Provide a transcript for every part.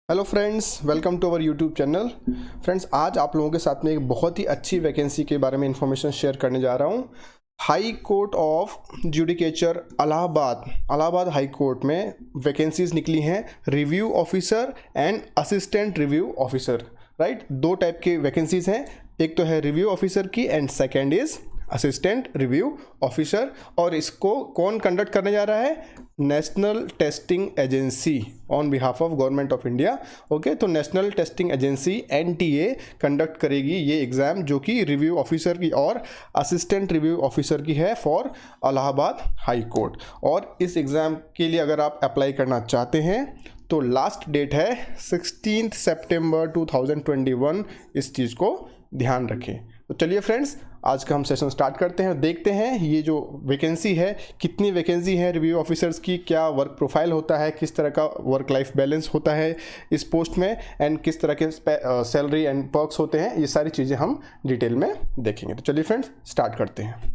Hello friends, welcome to our YouTube channel. Friends, आज आप लोगों के साथ में एक बहुत ही अच्छी वैकेंसी के बारे में इंफॉर्मेशन शेयर करने जा रहा हूँ। High court of judicature Allahabad high court में वैकेंसीज निकली हैं, review officer and assistant review officer. Right, दो टाइप के वैकेंसीज हैं, एक तो है रिव्यू ऑफिसर की and second is assistant review officer. और इसको कौन कंडक्ट करने जा रहा है? National testing agency on behalf of government of India. Okay, तो national testing agency NTA conduct करेगी ये एग्ज़ाम, जो कि रिव्यू ऑफिसर की और असिस्टेंट रिव्यू ऑफिसर की है फॉर इलाहाबाद हाई कोर्ट। और इस एग्ज़ाम के लिए अगर आप अप्लाई करना चाहते हैं तो लास्ट डेट है 16 सितंबर 2021। इस चीज़ को ध्यान रखें। तो चलिए फ्रेंड्स, आज का हम सेशन स्टार्ट करते हैं। देखते हैं ये जो वैकेंसी है, कितनी वैकेंसी है रिव्यू ऑफिसर्स की, क्या वर्क प्रोफाइल होता है, किस तरह का वर्क लाइफ बैलेंस होता है इस पोस्ट में, एंड किस तरह के सैलरी एंड पर्क्स होते हैं। ये सारी चीज़ें हम डिटेल में देखेंगे। तो चलिए फ्रेंड्स, स्टार्ट करते हैं।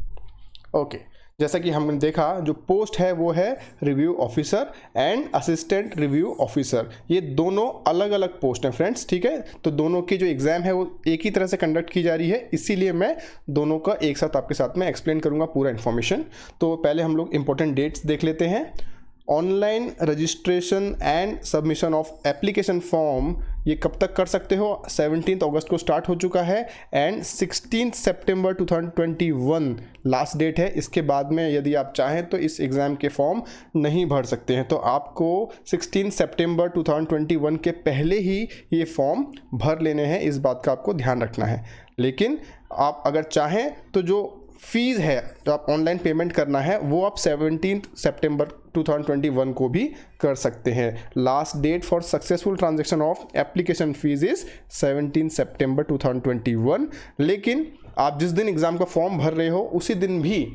ओके, जैसा कि हमने देखा, जो पोस्ट है वो है review officer and assistant review officer. ये दोनों अलग अलग पोस्ट हैं फ्रेंड्स, ठीक है। तो दोनों की जो एग्ज़ाम है वो एक ही तरह से कंडक्ट की जा रही है, इसीलिए मैं दोनों का एक साथ आपके साथ में एक्सप्लेन करूंगा पूरा इन्फॉर्मेशन। तो पहले हम लोग इंपॉर्टेंट डेट्स देख लेते हैं। Online registration and submission of application form ये कब तक कर सकते हो? 17 अगस्त को स्टार्ट हो चुका है एंड 16 सितंबर 2021 लास्ट डेट है। इसके बाद में यदि आप चाहें तो इस एग्ज़ाम के फॉर्म नहीं भर सकते हैं, तो आपको 16 सितंबर 2021 के पहले ही ये फॉर्म भर लेने हैं। इस बात का आपको ध्यान रखना है। लेकिन आप अगर चाहें तो जो फीस है, जो आप ऑनलाइन पेमेंट करना है, वो आप 17 सितंबर 2021 को भी कर सकते हैं। Last date for successful transaction of application fees is 17 सितंबर 2021। लेकिन आप जिस दिन एग्ज़ाम का फॉर्म भर रहे हो उसी दिन भी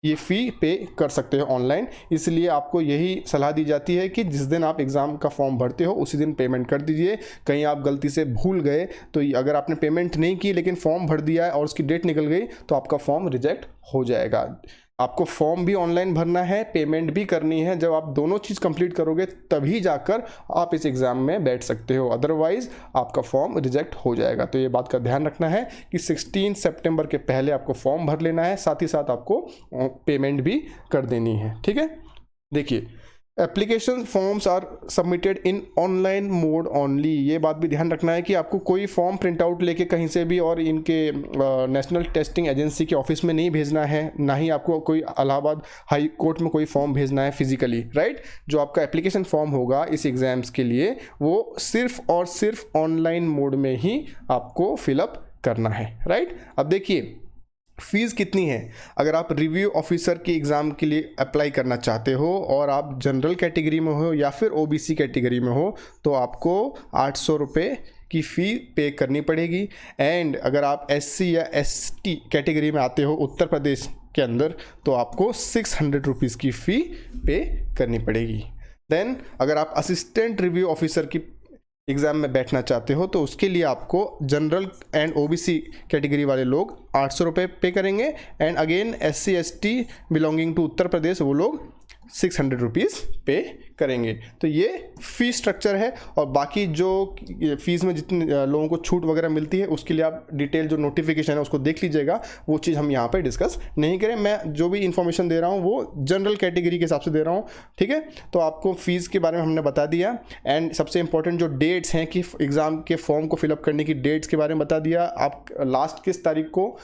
ये फ़ी पे कर सकते हो ऑनलाइन। इसलिए आपको यही सलाह दी जाती है कि जिस दिन आप एग्ज़ाम का फॉर्म भरते हो उसी दिन पेमेंट कर दीजिए। कहीं आप गलती से भूल गए तो अगर आपने पेमेंट नहीं की लेकिन फॉर्म भर दिया है और उसकी डेट निकल गई तो आपका फॉर्म रिजेक्ट हो जाएगा। आपको फॉर्म भी ऑनलाइन भरना है, पेमेंट भी करनी है। जब आप दोनों चीज़ कंप्लीट करोगे तभी जाकर आप इस एग्ज़ाम में बैठ सकते हो, अदरवाइज़ आपका फॉर्म रिजेक्ट हो जाएगा। तो ये बात का ध्यान रखना है कि 16 सितंबर के पहले आपको फॉर्म भर लेना है, साथ ही साथ आपको पेमेंट भी कर देनी है, ठीक है। देखिए, application forms are submitted in online mode only. ये बात भी ध्यान रखना है कि आपको कोई फॉर्म प्रिंट आउट लेके कहीं से भी और इनके नेशनल टेस्टिंग एजेंसी के ऑफिस में नहीं भेजना है, ना ही आपको कोई इलाहाबाद हाई कोर्ट में कोई फॉर्म भेजना है फिजिकली। राइट, जो आपका एप्लीकेशन फॉर्म होगा इस एग्ज़ाम्स के लिए वो सिर्फ और सिर्फ ऑनलाइन मोड में ही आपको फिलअप करना है। राइट, अब देखिए फीस कितनी है। अगर आप रिव्यू ऑफिसर की एग्ज़ाम के लिए अप्लाई करना चाहते हो और आप जनरल कैटेगरी में हो या फिर OBC कैटेगरी में हो तो आपको 800 रुपये की फ़ी पे करनी पड़ेगी। एंड अगर आप SC या ST कैटेगरी में आते हो उत्तर प्रदेश के अंदर तो आपको 600 रुपीज़ की फ़ी पे करनी पड़ेगी। देन अगर आप असिस्टेंट रिव्यू ऑफिसर की एग्ज़ाम में बैठना चाहते हो तो उसके लिए आपको जनरल एंड OBC कैटेगरी वाले लोग 800 रुपये पे करेंगे and again SC ST belonging to Uttar Pradesh वो लोग 600 रुपीज़ पे करेंगे। तो ये फ़ी स्ट्रक्चर है। और बाकी जो फीस में जितने लोगों को छूट वगैरह मिलती है उसके लिए आप डिटेल जो नोटिफिकेशन है उसको देख लीजिएगा, वो चीज़ हम यहाँ पे डिस्कस नहीं करें। मैं जो भी इन्फॉर्मेशन दे रहा हूँ वो जनरल कैटेगरी के हिसाब से दे रहा हूँ, ठीक है। तो आपको फ़ीस के बारे में हमने बता दिया एंड सबसे इंपॉर्टेंट जो डेट्स हैं कि एग्ज़ाम के फॉर्म को फिलअप करने की डेट्स के बारे में बता दिया। आप लास्ट किस तारीख को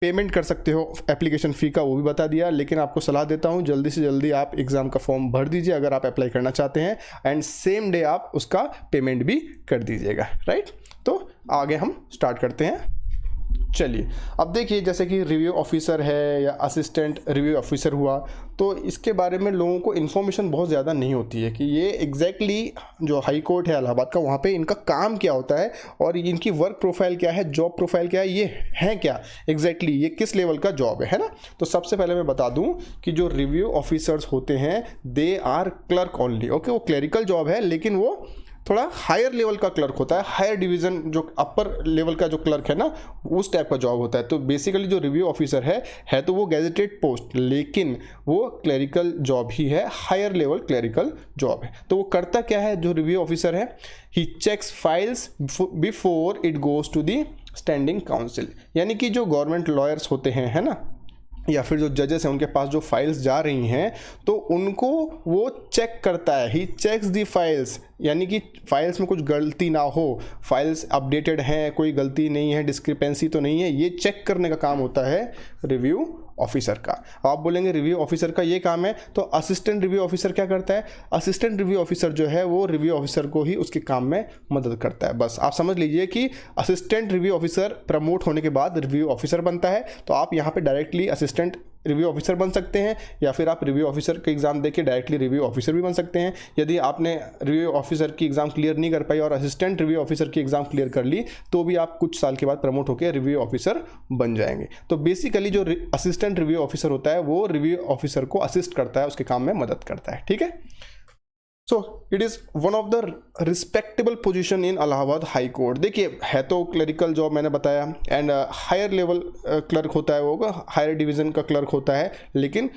पेमेंट कर सकते हो एप्लीकेशन फ़ी का वो भी बता दिया। लेकिन आपको सलाह देता हूँ जल्दी से जल्दी आप एग्ज़ाम का फॉर्म भर दीजिए अगर आप अप्लाई करना चाहते हैं एंड सेम डे आप उसका पेमेंट भी कर दीजिएगा। राइट, तो आगे हम स्टार्ट करते हैं। चलिए, अब देखिए जैसे कि रिव्यू ऑफिसर है या असिस्टेंट रिव्यू ऑफिसर हुआ तो इसके बारे में लोगों को इन्फॉर्मेशन बहुत ज़्यादा नहीं होती है कि ये एग्जैक्टली जो हाई कोर्ट है इलाहाबाद का वहाँ पे इनका काम क्या होता है और इनकी वर्क प्रोफाइल क्या है, जॉब प्रोफाइल क्या है, ये है क्या एग्जैक्टली, ये किस लेवल का जॉब है ना। तो सबसे पहले मैं बता दूँ कि जो रिव्यू ऑफिसर्स होते हैं they are clerk only. Okay, वो क्लरिकल जॉब है लेकिन वो थोड़ा हायर लेवल का क्लर्क होता है, हायर डिवीज़न जो अपर लेवल का जो क्लर्क है ना, उस टाइप का जॉब होता है। तो बेसिकली जो रिव्यू ऑफिसर है तो वो गैजेटेड पोस्ट, लेकिन वो क्लरिकल जॉब ही है, हायर लेवल क्लरिकल जॉब है। तो वो करता क्या है जो रिव्यू ऑफिसर है, he checks files before it goes to the standing council, यानी कि जो गवर्नमेंट लॉयर्स होते हैं, है ना, या फिर जो जजेस हैं, उनके पास जो फाइल्स जा रही हैं तो उनको वो चेक करता है। ही चेक्स दी फाइल्स, यानी कि फाइल्स में कुछ गलती ना हो, फाइल्स अपडेटेड हैं, कोई गलती नहीं है, डिस्क्रिपेंसी तो नहीं है, ये चेक करने का काम होता है रिव्यू ऑफिसर का। आप बोलेंगे रिव्यू ऑफिसर का ये काम है, तो असिस्टेंट रिव्यू ऑफिसर क्या करता है? असिस्टेंट रिव्यू ऑफिसर जो है वो रिव्यू ऑफिसर को ही उसके काम में मदद करता है। बस आप समझ लीजिए कि असिस्टेंट रिव्यू ऑफिसर प्रमोट होने के बाद रिव्यू ऑफिसर बनता है। तो आप यहाँ पे डायरेक्टली असिस्टेंट रिव्यू ऑफिसर बन सकते हैं, या फिर आप रिव्यू ऑफिसर का एग्जाम देके डायरेक्टली रिव्यू ऑफिसर भी बन सकते हैं। यदि आपने रिव्यू ऑफिसर की एग्जाम क्लियर नहीं कर पाई और असिस्टेंट रिव्यू ऑफिसर की एग्जाम क्लियर कर ली, तो भी आप कुछ साल के बाद प्रमोट होकर रिव्यू ऑफिसर बन जाएंगे। तो बेसिकली जो असिस्टेंट रिव्यू ऑफिसर होता है वो रिव्यू ऑफिसर को असिस्ट करता है, उसके काम में मदद करता है। ठीक है, so it is one of the respectable position in Allahabad high court. देखिए, है तो क्लरिकल जॉब मैंने बताया, एंड हायर लेवल क्लर्क होता है, वो हायर डिवीज़न का क्लर्क होता है, लेकिन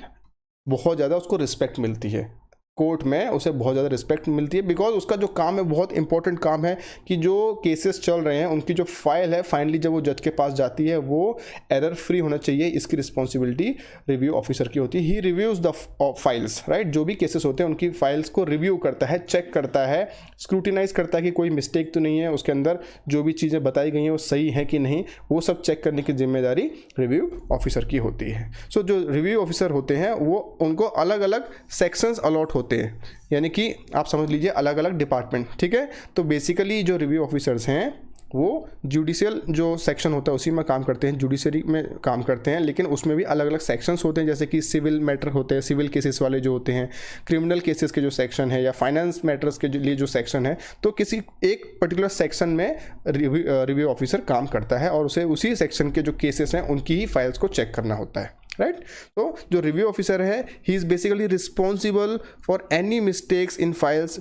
बहुत ज़्यादा उसको रिस्पेक्ट मिलती है कोर्ट में, उसे बहुत ज़्यादा रिस्पेक्ट मिलती है, बिकॉज उसका जो काम है बहुत इंपॉर्टेंट काम है कि जो केसेस चल रहे हैं उनकी जो फाइल है फाइनली जब वो जज के पास जाती है वो एरर फ्री होना चाहिए। इसकी रिस्पॉन्सिबिलिटी रिव्यू ऑफिसर की होती है। ही रिव्यूज़ द फाइल्स, राइट, जो भी केसेस होते हैं उनकी फाइल्स को रिव्यू करता है, चेक करता है, स्क्रूटिनाइज करता है कि कोई मिस्टेक तो नहीं है, उसके अंदर जो भी चीज़ें बताई गई हैं वो सही है कि नहीं, वो सब चेक करने की जिम्मेदारी रिव्यू ऑफिसर की होती है। सो जो रिव्यू ऑफिसर होते हैं वो उनको अलग अलग सेक्शंस अलॉट होते हैं, यानी कि आप समझ लीजिए अलग अलग डिपार्टमेंट। ठीक है, तो बेसिकली जो रिव्यू ऑफिसर्स हैं वो जुडिशियल जो सेक्शन होता है उसी में काम करते हैं, जुडिशरी में काम करते हैं, लेकिन उसमें भी अलग अलग सेक्शंस होते हैं, जैसे कि सिविल मैटर होते हैं, सिविल केसेस वाले जो होते हैं, क्रिमिनल केसेस के जो सेक्शन है, या फाइनेंस मैटर्स के लिए जो सेक्शन है, तो किसी एक पर्टिकुलर सेक्शन में रिव्यू ऑफिसर काम करता है और उसे उसी सेक्शन के जो केसेस हैं उनकी ही फाइल्स को चेक करना होता है, राइट। तो जो रिव्यू ऑफिसर है he is basically responsible for any mistakes in files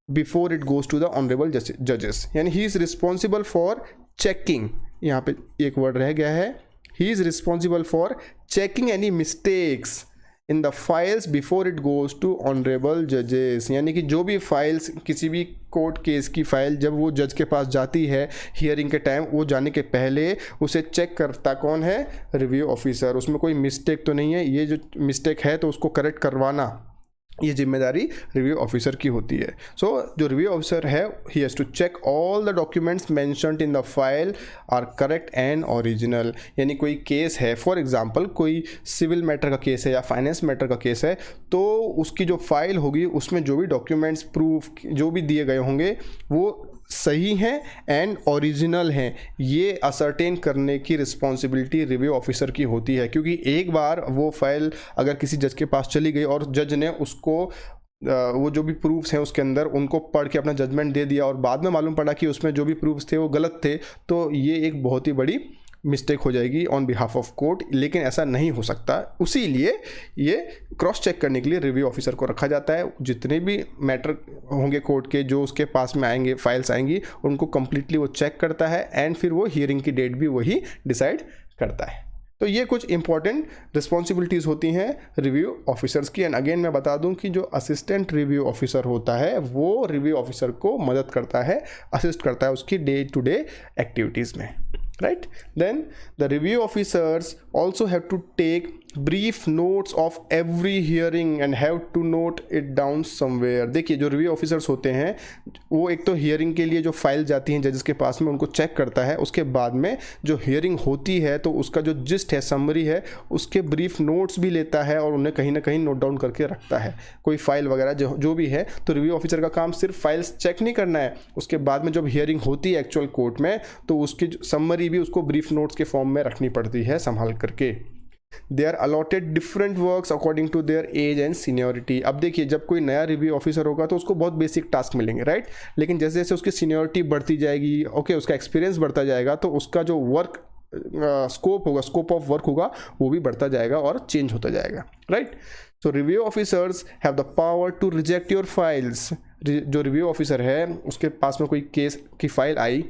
before it goes to the honourable जजेस, यानी he is responsible for checking, यहाँ पे एक वर्ड रह गया है, he is responsible for checking any mistakes in the files before it goes to honourable जजेस, यानी कि जो भी फाइल्स, किसी भी कोर्ट केस की फाइल जब वो जज के पास जाती है हियरिंग के टाइम, वो जाने के पहले उसे चेक करता कौन है? Review officer. उसमें कोई मिस्टेक तो नहीं है, ये जो मिस्टेक है तो उसको करेक्ट करवाना, ये जिम्मेदारी रिव्यू ऑफिसर की होती है। सो जो रिव्यू ऑफिसर है he has to check all the documents mentioned in the file are correct and original, यानी कोई केस है, फॉर एग्जांपल कोई सिविल मैटर का केस है या फाइनेंस मैटर का केस है, तो उसकी जो फाइल होगी उसमें जो भी डॉक्यूमेंट्स, प्रूफ जो भी दिए गए होंगे वो सही हैं एंड ओरिजिनल हैं, ये असर्टेन करने की रिस्पॉन्सिबिलिटी रिव्यू ऑफिसर की होती है। क्योंकि एक बार वो फाइल अगर किसी जज के पास चली गई और जज ने उसको वो जो भी प्रूफ्स हैं उसके अंदर उनको पढ़ के अपना जजमेंट दे दिया और बाद में मालूम पड़ा कि उसमें जो भी प्रूफ्स थे वो गलत थे, तो ये एक बहुत ही बड़ी मिस्टेक हो जाएगी ऑन बिहाफ ऑफ कोर्ट। लेकिन ऐसा नहीं हो सकता, उसीलिए ये क्रॉस चेक करने के लिए रिव्यू ऑफिसर को रखा जाता है। जितने भी मैटर होंगे कोर्ट के जो उसके पास में आएंगे, फाइल्स आएंगी, उनको कम्प्लीटली वो चेक करता है एंड फिर वो हियरिंग की डेट भी वही डिसाइड करता है। तो ये कुछ इंपॉर्टेंट रिस्पॉन्सिबिलिटीज़ होती हैं रिव्यू ऑफिसर्स की। एंड अगेन मैं बता दूं कि जो असिस्टेंट रिव्यू ऑफिसर होता है वो रिव्यू ऑफिसर को मदद करता है, असिस्ट करता है उसकी डे टू डे एक्टिविटीज़ में, right? Then the review officers also have to take brief notes of every hearing and have to note it down somewhere। देखिए जो रिव्यू ऑफिसर्स होते हैं वो एक तो हियरिंग के लिए जो फाइल जाती हैं जजेस के पास में उनको चेक करता है, उसके बाद में जो हियरिंग होती है तो उसका जो जिस्ट है, समरी है, उसके ब्रीफ नोट्स भी लेता है और उन्हें कहीं ना कहीं नोट डाउन करके रखता है, कोई फाइल वगैरह जो भी है। तो रिव्यू ऑफिसर का काम सिर्फ फाइल्स चेक नहीं करना है, उसके बाद में जब हियरिंग होती है एक्चुअल कोर्ट में तो उसकी समरी भी उसको ब्रीफ नोट्स के फॉर्म में रखनी पड़ती है संभाल करके। They are allotted different works according to their age and seniority. अब देखिए जब कोई नया रिव्यू ऑफिसर होगा तो उसको बहुत बेसिक टास्क मिलेंगे, राइट, लेकिन जैसे जैसे उसकी सीनियोरिटी बढ़ती जाएगी, ओके, उसका एक्सपीरियंस बढ़ता जाएगा तो उसका जो वर्क स्कोप होगा, स्कोप ऑफ वर्क होगा, वो भी बढ़ता जाएगा और चेंज होता जाएगा, right. So review officers have the power to reject your files, जो रिव्यू ऑफिसर है उसके पास में कोई केस की फाइल आई,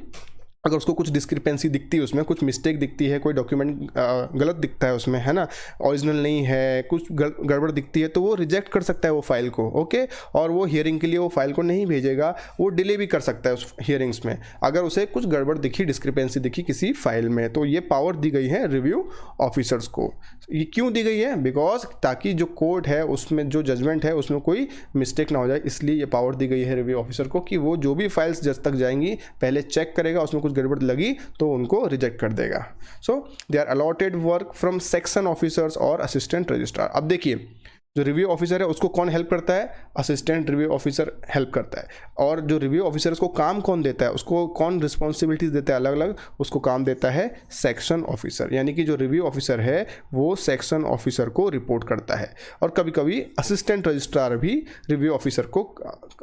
अगर उसको कुछ डिस्क्रिपेंसी दिखती है, उसमें कुछ मिस्टेक दिखती है, कोई डॉक्यूमेंट गलत दिखता है उसमें, है ना, ओरिजिनल नहीं है, कुछ गड़बड़ दिखती है, तो वो रिजेक्ट कर सकता है वो फाइल को, ओके। और वो हियरिंग के लिए वो फाइल को नहीं भेजेगा, वो डिले भी कर सकता है उस हियरिंग्स में अगर उसे कुछ गड़बड़ दिखी, डिस्क्रिपेंसी दिखी किसी फाइल में। तो ये पावर दी गई है रिव्यू ऑफिसर्स को। ये क्यों दी गई है? बिकॉज ताकि जो कोर्ट है उसमें जो जजमेंट है उसमें कोई मिस्टेक ना हो जाए, इसलिए ये पावर दी गई है रिव्यू ऑफिसर को कि वो जो भी फाइल्स जज तक जाएंगी पहले चेक करेगा, उसमें कुछ गड़बड़ लगी तो उनको रिजेक्ट कर देगा। So they are allotted work from section officers और असिस्टेंट रजिस्ट्रार। अब देखिए जो रिव्यू ऑफिसर है उसको कौन हेल्प करता है? असिस्टेंट रिव्यू ऑफिसर हेल्प करता है। और जो रिव्यू ऑफिसर उसको काम कौन देता है, उसको कौन रिस्पॉन्सिबिलिटीज देता है अलग अलग, उसको काम देता है सेक्शन ऑफिसर। यानी कि जो रिव्यू ऑफिसर है वो सेक्शन ऑफिसर को रिपोर्ट करता है। और कभी कभी असिस्टेंट रजिस्ट्रार भी रिव्यू ऑफिसर को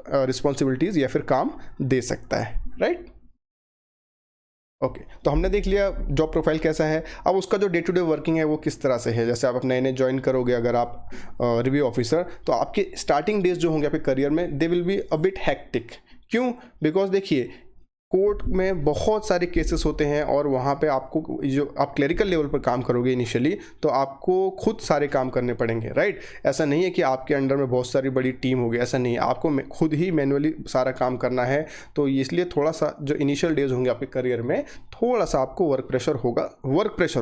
रिस्पॉन्सिबिलिटीज या फिर काम दे सकता है, राइट। ओके, तो हमने देख लिया जॉब प्रोफाइल कैसा है। अब उसका जो डे टू डे वर्किंग है वो किस तरह से है। जैसे आप नए नए ज्वाइन करोगे अगर आप रिव्यू ऑफिसर, तो आपके स्टार्टिंग डेज जो होंगे आपके करियर में, they will be a bit hectic. क्यों? बिकॉज देखिए कोर्ट में बहुत सारे केसेस होते हैं और वहाँ पे आपको जो आप क्लरिकल लेवल पर काम करोगे इनिशियली, तो आपको खुद सारे काम करने पड़ेंगे, राइट। ऐसा नहीं है कि आपके अंडर में बहुत सारी बड़ी टीम होगी, ऐसा नहीं है, आपको खुद ही मैनुअली सारा काम करना है। तो इसलिए थोड़ा सा जो इनिशियल डेज होंगे आपके करियर में, थोड़ा सा आपको वर्क प्रेशर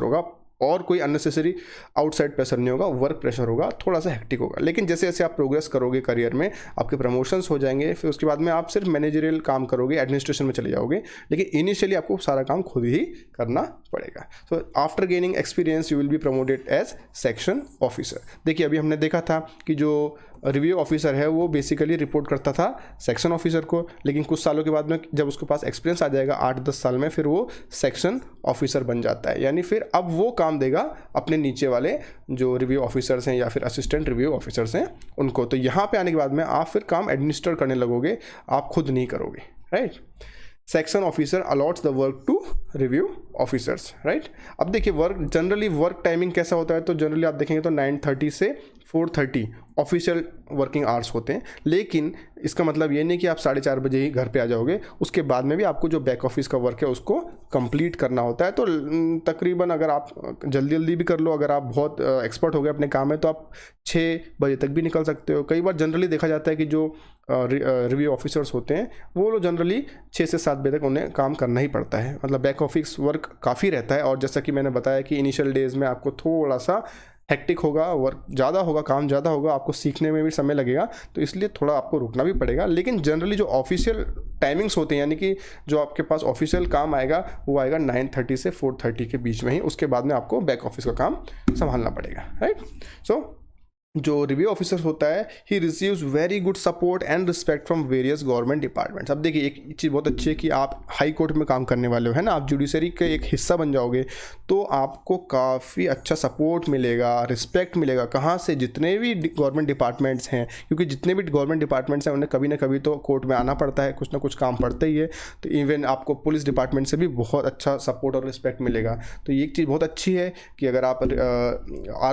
होगा और कोई अननेसेसरी आउटसाइड प्रेशर नहीं होगा, वर्क प्रेशर होगा, थोड़ा सा हेक्टिक होगा। लेकिन जैसे जैसे आप प्रोग्रेस करोगे करियर में, आपके प्रमोशंस हो जाएंगे, फिर उसके बाद में आप सिर्फ मैनेजरियल काम करोगे, एडमिनिस्ट्रेशन में चले जाओगे, लेकिन इनिशियली आपको सारा काम खुद ही करना पड़ेगा। So after gaining experience you will be promoted as section officer. देखिए अभी हमने देखा था कि जो रिव्यू ऑफिसर है वो बेसिकली रिपोर्ट करता था सेक्शन ऑफिसर को, लेकिन कुछ सालों के बाद में जब उसके पास एक्सपीरियंस आ जाएगा 8-10 साल में, फिर वो सेक्शन ऑफिसर बन जाता है। यानी फिर अब वो काम देगा अपने नीचे वाले जो रिव्यू ऑफिसर्स हैं या फिर असिस्टेंट रिव्यू ऑफिसर्स हैं उनको। तो यहाँ पे आने के बाद में आप फिर काम एडमिनिस्टर करने लगोगे, आप खुद नहीं करोगे, right. Section officer allots the work to review officers, right. अब देखिए जनरली वर्क टाइमिंग कैसा होता है, तो जनरली आप देखेंगे तो 9:30 से 4:30 ऑफिशियल वर्किंग आवर्स होते हैं। लेकिन इसका मतलब ये नहीं कि आप 4:30 बजे ही घर पे आ जाओगे, उसके बाद में भी आपको जो बैक ऑफिस का वर्क है उसको कंप्लीट करना होता है। तो तकरीबन अगर आप जल्दी भी कर लो, अगर आप बहुत एक्सपर्ट हो गए अपने काम में, तो आप 6 बजे तक भी निकल सकते हो। कई बार जनरली देखा जाता है कि जो रिव्यू ऑफिसर्स होते हैं वो लोग जनरली 6 से 7 बजे तक उन्हें काम करना ही पड़ता है, मतलब बैक ऑफिस वर्क काफ़ी रहता है। और जैसा कि मैंने बताया कि इनिशियल डेज में आपको थोड़ा सा हेक्टिक होगा, वर्क ज़्यादा होगा, काम ज़्यादा होगा, आपको सीखने में भी समय लगेगा, तो इसलिए थोड़ा आपको रुकना भी पड़ेगा। लेकिन जनरली जो ऑफिशियल टाइमिंग्स होते हैं, यानी कि जो आपके पास ऑफिशियल काम आएगा वो आएगा 9:30 से 4:30 के बीच में ही। उसके बाद में आपको बैक ऑफिस का काम संभालना पड़ेगा, राइट। सो जो रिव्यू ऑफिसर होता है he receives very good support and respect from various government departments. अब देखिए एक चीज़ बहुत अच्छी है कि आप हाई कोर्ट में काम करने वाले हो, है ना, आप जुडिशरी के एक हिस्सा बन जाओगे, तो आपको काफ़ी अच्छा सपोर्ट मिलेगा, रिस्पेक्ट मिलेगा। कहाँ से? जितने भी गवर्नमेंट डिपार्टमेंट्स हैं, क्योंकि जितने भी गवर्नमेंट डिपार्टमेंट्स हैं उन्हें कभी ना कभी तो कोर्ट में आना पड़ता है, कुछ ना कुछ काम पड़ता ही है। तो इवन आपको पुलिस डिपार्टमेंट से भी बहुत अच्छा सपोर्ट और रिस्पेक्ट मिलेगा। तो ये एक चीज़ बहुत अच्छी है कि अगर आप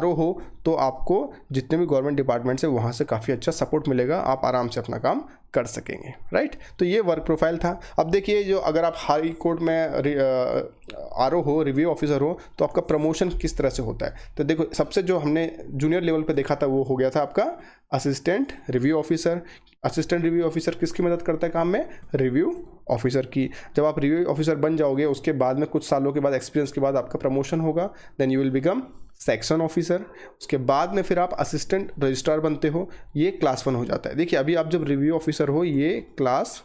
RO हो तो आपको जितने भी गवर्नमेंट डिपार्टमेंट से वहाँ से काफ़ी अच्छा सपोर्ट मिलेगा, आप आराम से अपना काम कर सकेंगे, राइट। तो ये वर्क प्रोफाइल था। अब देखिए जो अगर आप हाई कोर्ट में RO हो, रिव्यू ऑफिसर हो, तो आपका प्रमोशन किस तरह से होता है। तो देखो सबसे जो हमने जूनियर लेवल पे देखा था वो हो गया था आपका assistant review officer. Assistant review officer किसकी मदद करता है काम में? रिव्यू ऑफिसर की। जब आप रिव्यू ऑफिसर बन जाओगे उसके बाद में कुछ सालों के बाद एक्सपीरियंस के बाद आपका प्रमोशन होगा, then you will become section officer. उसके बाद में फिर आप असिस्टेंट रजिस्ट्रार बनते हो, ये क्लास 1 हो जाता है। देखिए अभी आप जब रिव्यू ऑफिसर हो ये क्लास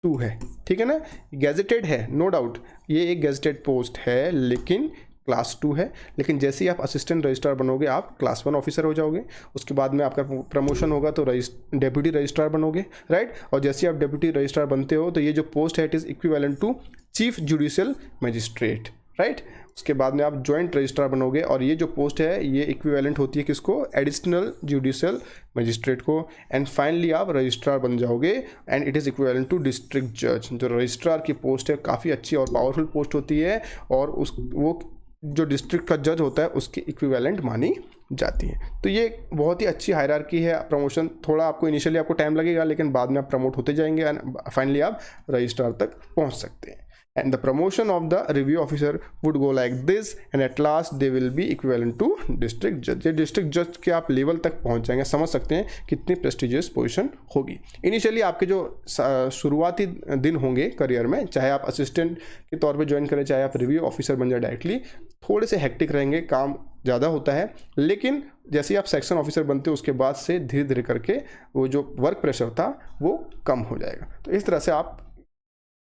2 है, ठीक है ना, गैजेटेड है, नो डाउट ये एक गैजेटेड पोस्ट है, लेकिन क्लास 2 है। लेकिन जैसे ही आप असिस्टेंट रजिस्ट्रार बनोगे आप क्लास 1 ऑफिसर हो जाओगे। उसके बाद में आपका प्रमोशन होगा तो डेप्यूटी रजिस्ट्रार बनोगे, राइट। और जैसे ही आप डेप्यूटी रजिस्ट्रार बनते हो तो ये जो पोस्ट है it is equivalent to chief judicial magistrate, right. उसके बाद में आप जॉइंट रजिस्ट्रार बनोगे और ये जो पोस्ट है ये इक्विवेलेंट होती है किसको? एडिशनल जुडिशियल मजिस्ट्रेट को। एंड फाइनली आप रजिस्ट्रार बन जाओगे and it is equivalent to district जज। जो रजिस्ट्रार की पोस्ट है काफ़ी अच्छी और पावरफुल पोस्ट होती है और वो जो डिस्ट्रिक्ट का जज होता है उसके इक्विवेलेंट मानी जाती है। तो ये बहुत ही अच्छी हायरार्की है। प्रमोशन थोड़ा आपको इनिशियली आपको टाइम लगेगा, लेकिन बाद में आप प्रमोट होते जाएंगे एंड फाइनली आप रजिस्ट्रार तक पहुंच सकते हैं। And the promotion of the review officer would go like this, and at last they will be equivalent to district judge। ये district judge के आप लेवल तक पहुंच जाएंगे। समझ सकते हैं कितनी प्रेस्टिजियस पोजीशन होगी। इनिशियली आपके जो शुरुआती दिन होंगे करियर में, चाहे आप असिस्टेंट के तौर पे ज्वाइन करें, चाहे आप रिव्यू ऑफिसर बन जाए डायरेक्टली, थोड़े से हेक्टिक रहेंगे, काम ज़्यादा होता है, लेकिन जैसे ही आप सेक्शन ऑफिसर बनते हो उसके बाद से धीरे धीरे करके वो जो वर्क प्रेशर था वो कम हो जाएगा। तो इस तरह से आप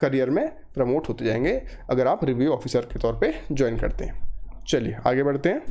करियर में प्रमोट होते जाएंगे अगर आप रिव्यू ऑफिसर के तौर पे ज्वाइन करते हैं। चलिए आगे बढ़ते हैं।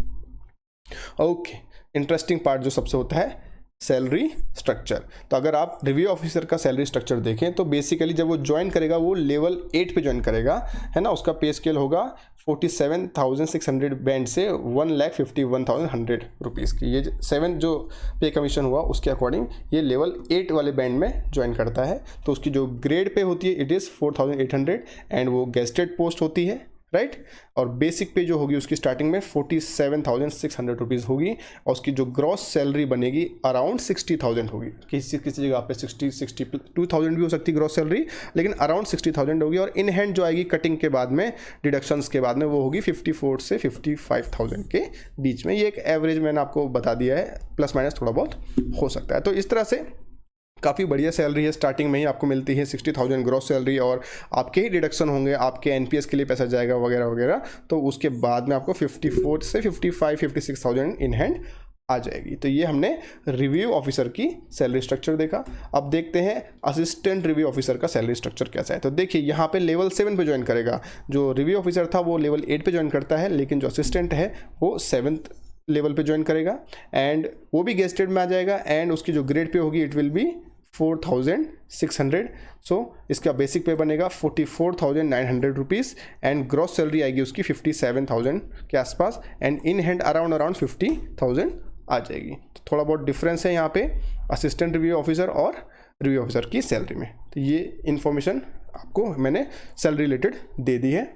ओके, इंटरेस्टिंग पार्ट जो सबसे होता है सैलरी स्ट्रक्चर। तो अगर आप रिव्यू ऑफिसर का सैलरी स्ट्रक्चर देखें तो बेसिकली जब वो ज्वाइन करेगा वो लेवल 8 पे ज्वाइन करेगा, है ना। उसका पे स्केल होगा 47,600 बैंड से 1,51,100 रुपीज़ की। ये 7 जो पे कमीशन हुआ उसके अकॉर्डिंग ये लेवल 8 वाले बैंड में ज्वाइन करता है। तो उसकी जो ग्रेड पे होती है इट इज़ 4,800 एंड वो गेस्टेड पोस्ट होती है, राइट। और बेसिक पे जो होगी उसकी स्टार्टिंग में 47,600 रुपीज़ होगी और उसकी जो ग्रॉस सैलरी बनेगी अराउंड 60,000 होगी। किसी जगह पे 62,000 भी हो सकती है ग्रॉस सैलरी, लेकिन अराउंड 60,000 होगी। और इन हैंड जो आएगी कटिंग के बाद में, डिडक्शंस के बाद में, वो होगी 54 से 55,000 के बीच में। ये एक एवरेज मैंने आपको बता दिया है, प्लस माइनस थोड़ा बहुत हो सकता है। तो इस तरह से काफ़ी बढ़िया सैलरी है। स्टार्टिंग में ही आपको मिलती है 60,000 ग्रॉस सैलरी और आपके ही डिडक्शन होंगे, आपके एनपीएस के लिए पैसा जाएगा वगैरह वगैरह। तो उसके बाद में आपको 54 से 56,000 इन हैंड आ जाएगी। तो ये हमने रिव्यू ऑफिसर की सैलरी स्ट्रक्चर देखा। अब देखते हैं असिस्टेंट रिव्यू ऑफिसर का सैलरी स्ट्रक्चर कैसा है। तो देखिए यहाँ पे लेवल 7 पे ज्वाइन करेगा। जो रिव्यू ऑफिसर था वो लेवल 8 पे ज्वाइन करता है, लेकिन जो असिस्टेंट है वो 7th लेवल पे ज्वाइन करेगा एंड वो भी गेस्टेड में आ जाएगा एंड उसकी जो ग्रेड पे होगी इट विल बी 4,600। सो इसका बेसिक पे बनेगा 44,900 रुपीज़ एंड ग्रॉस सैलरी आएगी उसकी 57,000 के आसपास एंड इन हैंड अराउंड 50,000 आ जाएगी। तो थोड़ा बहुत डिफरेंस है यहाँ पे असिस्टेंट रिव्यू ऑफिसर और रिव्यू ऑफिसर की सैलरी में। तो ये इन्फॉर्मेशन आपको मैंने सैलरी रिलेटेड दे दी है।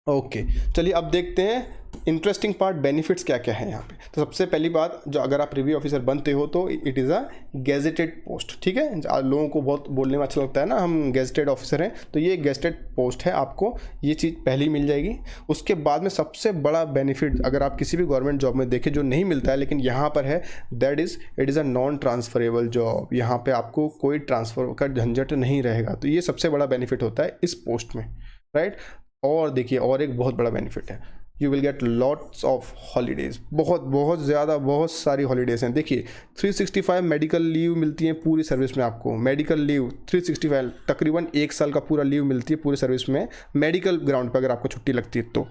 ओके, चलिए अब देखते हैं इंटरेस्टिंग पार्ट, बेनिफिट्स क्या क्या है यहाँ पे। तो सबसे पहली बात, जो अगर आप रिव्यू ऑफिसर बनते हो तो it is a gazetted post, ठीक है। लोगों को बहुत बोलने में अच्छा लगता है ना, हम गेजेटेड ऑफिसर हैं, तो ये गेजेटेड पोस्ट है, आपको ये चीज़ पहले मिल जाएगी। उसके बाद में सबसे बड़ा बेनिफिट अगर आप किसी भी गवर्नमेंट जॉब में देखें जो नहीं मिलता है लेकिन यहाँ पर है, that is it is a non transferable job. यहाँ पर आपको कोई ट्रांसफ़र का झंझट नहीं रहेगा। तो ये सबसे बड़ा बेनिफिट होता है इस पोस्ट में, राइट। और देखिए और एक बहुत बड़ा बेनिफिट है, you will get lots of holidays. बहुत ज़्यादा बहुत सारी हॉलीडेज़ हैं। देखिए 365 मेडिकल लीव मिलती है पूरी सर्विस में आपको। मेडिकल लीव 365 तकरीबन 1 साल का पूरा लीव मिलती है पूरी सर्विस में, मेडिकल ग्राउंड पर अगर आपको छुट्टी लगती है तो।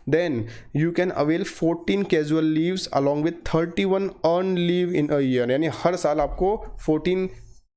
Then you can avail 14 casual leaves along with 31 earn leave in a year. यानी हर साल आपको 14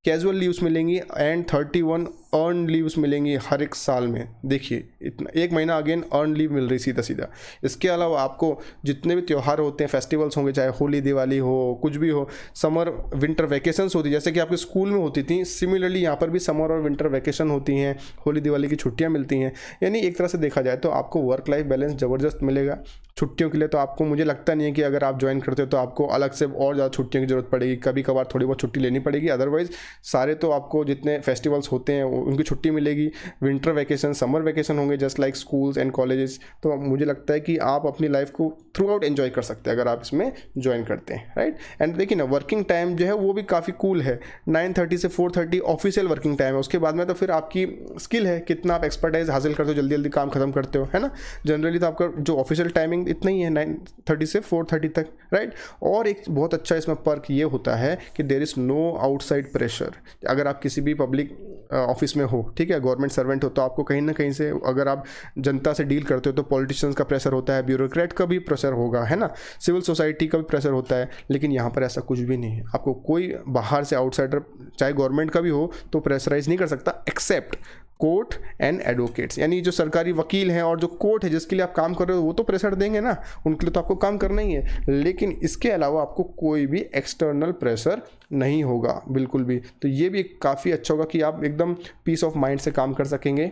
कैजुअल लीव्स मिलेंगी एंड 31 अर्न लीव्स मिलेंगी हर एक साल में। देखिए इतना 1 महीना अगेन अर्न लीव मिल रही सीधा सीधा। इसके अलावा आपको जितने भी त्यौहार होते हैं, फेस्टिवल्स होंगे, चाहे होली दिवाली हो, कुछ भी हो, समर विंटर वैकेशंस होती है जैसे कि आपके स्कूल में होती थी, सिमिलरली यहाँ पर भी समर और विंटर वैकेशन होती हैं, होली दिवाली की छुट्टियाँ मिलती हैं। यानी एक तरह से देखा जाए तो आपको वर्क लाइफ बैलेंस ज़बरदस्त मिलेगा। छुट्टियों के लिए तो आपको, मुझे लगता नहीं है कि अगर आप ज्वाइन करते हो तो आपको अलग से और ज़्यादा छुट्टियों की ज़रूरत पड़ेगी। कभी कभार थोड़ी बहुत छुट्टी लेनी पड़ेगी, अदरवाइज़ सारे तो आपको जितने फेस्टिवल्स होते हैं उनकी छुट्टी मिलेगी। विंटर वैकेशन, समर वैकेशन होंगे just like schools and colleges. तो मुझे लगता है कि आप अपनी लाइफ को थ्रू आउट एंजॉय कर सकते हैं अगर आप इसमें ज्वाइन करते हैं, राइट। एंड देखिए ना, वर्किंग टाइम जो है वो भी काफ़ी कूल है। 9:30 से 4:30 ऑफिशियल वर्किंग टाइम है। उसके बाद में तो फिर आपकी स्किल है, कितना आप एक्सपर्टाइज हासिल करते हो, जल्दी जल्दी काम खत्म करते हो, है ना। जनरली तो आपका जो ऑफिशियल टाइमिंग इतना ही है 9:30 से 4:30 तक, राइट। और एक बहुत अच्छा इसमें पर्क ये होता है कि there is no outside pressure. अगर आप किसी भी पब्लिक ऑफिस में हो, ठीक है, गवर्नमेंट सर्वेंट हो, तो आपको कहीं ना कहीं से, अगर आप जनता से डील करते हो तो पॉलिटिशियंस का प्रेशर होता है, ब्यूरोक्रेट का भी प्रेशर होगा, है ना, सिविल सोसाइटी का भी प्रेशर होता है। लेकिन यहाँ पर ऐसा कुछ भी नहीं है। आपको कोई बाहर से आउटसाइडर, चाहे गवर्नमेंट का भी हो, तो प्रेशराइज नहीं कर सकता, एक्सेप्ट कोर्ट एंड एडवोकेट्स। यानी जो सरकारी वकील हैं और जो कोर्ट है जिसके लिए आप काम कर रहे हो वो तो प्रेशर देंगे ना, उनके लिए तो आपको काम करना ही है। लेकिन इसके अलावा आपको कोई भी एक्सटर्नल प्रेशर नहीं होगा बिल्कुल भी। तो ये भी काफ़ी अच्छा होगा कि आप एकदम पीस ऑफ माइंड से काम कर सकेंगे।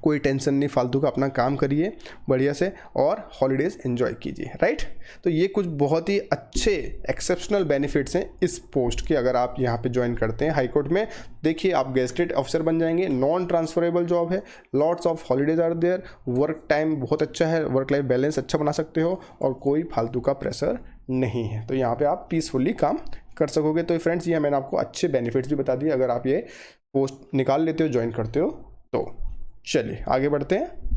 कोई टेंशन नहीं फालतू का, अपना काम करिए बढ़िया से और हॉलीडेज़ एंजॉय कीजिए, राइट। तो ये कुछ बहुत ही अच्छे एक्सेप्शनल बेनिफिट्स हैं इस पोस्ट के, अगर आप यहाँ पे ज्वाइन करते हैं हाई कोर्ट में। देखिए आप गेजेटेड ऑफिसर बन जाएंगे, नॉन ट्रांसफरेबल जॉब है, lots of holidays are there, work time बहुत अच्छा है, वर्क लाइफ बैलेंस अच्छा बना सकते हो और कोई फालतू का प्रेशर नहीं है। तो यहाँ पे आप पीसफुली काम कर सकोगे। तो फ्रेंड्स ये मैंने आपको अच्छे बेनिफिट्स भी बता दिए अगर आप ये पोस्ट निकाल लेते हो, ज्वाइन करते हो तो। चलिए आगे बढ़ते हैं।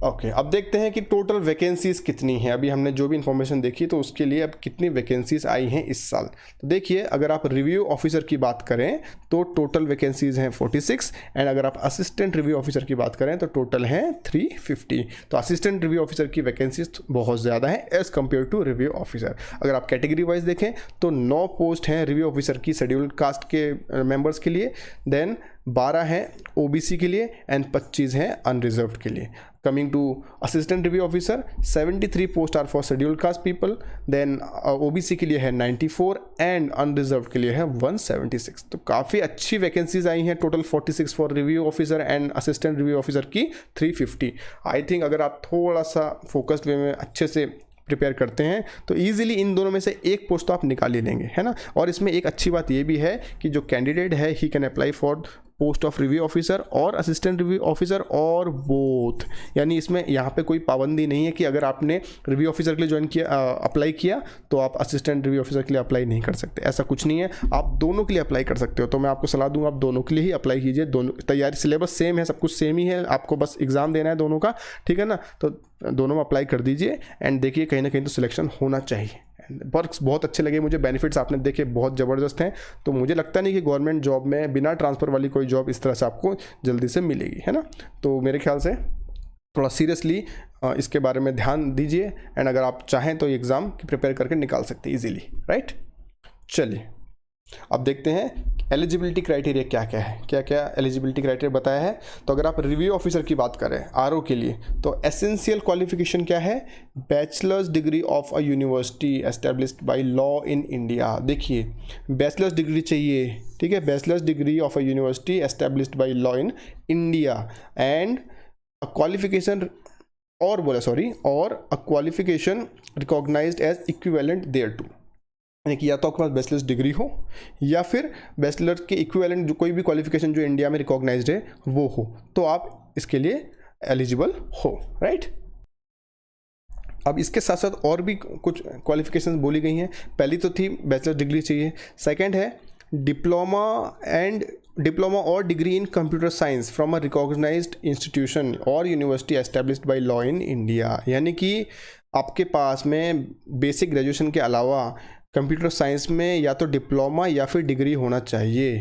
ओके, अब देखते हैं कि टोटल वैकेंसीज कितनी हैं। अभी हमने जो भी इन्फॉर्मेशन देखी तो उसके लिए अब कितनी वैकेंसीज आई हैं इस साल। तो देखिए अगर आप रिव्यू ऑफिसर की बात करें तो टोटल वैकेंसीज हैं 46 एंड अगर आप असिस्टेंट रिव्यू ऑफिसर की बात करें तो टोटल हैं 350। तो असिस्टेंट रिव्यू ऑफिसर की वैकेंसीज बहुत ज़्यादा है as compare to review officer. अगर आप कैटेगरी वाइज देखें तो 9 पोस्ट हैं रिव्यू ऑफिसर की शेड्यूल्ड कास्ट के मेंबर्स के लिए, देन 12 हैं ओबीसी के लिए एंड 25 हैं अनरिजर्व्ड के लिए। Coming to assistant review officer, 73 posts are for scheduled caste people, then OBC के लिए है 94 and unreserved के लिए है 176। तो काफ़ी अच्छी वैकेंसीज आई हैं, total 46 for review officer and assistant review officer की 350। आई थिंक अगर आप थोड़ा सा फोकस्ड वे में अच्छे से प्रिपेयर करते हैं तो ईजिली इन दोनों में से एक पोस्ट तो आप निकाल ही लेंगे, है ना। और इसमें एक अच्छी बात ये भी है कि जो कैंडिडेट है he can apply for post of review officer और असिस्टेंट रिव्यू ऑफिसर और बोथ, यानी इसमें यहाँ पे कोई पाबंदी नहीं है कि अगर आपने रिव्यू ऑफिसर के लिए ज्वाइन किया अप्लाई किया तो आप असिस्टेंट रिव्यू ऑफिसर के लिए अप्लाई नहीं कर सकते, ऐसा कुछ नहीं है। आप दोनों के लिए अप्लाई कर सकते हो। तो मैं आपको सलाह दूंगा आप दोनों के लिए ही अप्लाई कीजिए। दोनों तैयारी सिलेबस सेम है, सब कुछ सेम ही है, आपको बस एग्जाम देना है दोनों का, ठीक है ना। तो दोनों में अप्लाई कर दीजिए एंड देखिए कहीं ना कहीं तो सिलेक्शन होना चाहिए। वर्क्स बहुत अच्छे लगे मुझे, बेनिफिट्स आपने देखे बहुत ज़बरदस्त हैं। तो मुझे लगता नहीं कि गवर्नमेंट जॉब में बिना ट्रांसफ़र वाली कोई जॉब इस तरह से आपको जल्दी से मिलेगी, है ना। तो मेरे ख्याल से थोड़ा सीरियसली इसके बारे में ध्यान दीजिए एंड अगर आप चाहें तो एग्ज़ाम की प्रिपेयर करके निकाल सकते हैं ईजिली, राइट। चलिए अब देखते हैं एलिजिबिलिटी क्राइटेरिया क्या क्या है, क्या क्या एलिजिबिलिटी क्राइटेरिया बताया है। तो अगर आप रिव्यू ऑफिसर की बात करें आरओ के लिए तो एसेंशियल क्वालिफिकेशन क्या है, bachelor's degree of a university established by law in India. देखिए बैचलर्स डिग्री चाहिए, ठीक है, bachelor's degree of a university established by law in India and qualification or a qualification recognised as equivalent thereto, यानी कि या तो आपके पास bachelors degree हो या फिर बैचलर के इक्विवेलेंट जो कोई भी क्वालिफिकेशन जो इंडिया में रिकॉग्नाइज्ड है वो हो, तो आप इसके लिए एलिजिबल हो, राइट। अब इसके साथ साथ और भी कुछ क्वालिफिकेशंस बोली गई हैं। पहली तो थी बैचलर डिग्री चाहिए, सेकंड है diploma or degree in computer science from a recognised institution or university established by law in India, यानी कि आपके पास में बेसिक ग्रेजुएशन के अलावा कंप्यूटर साइंस में या तो डिप्लोमा या फिर डिग्री होना चाहिए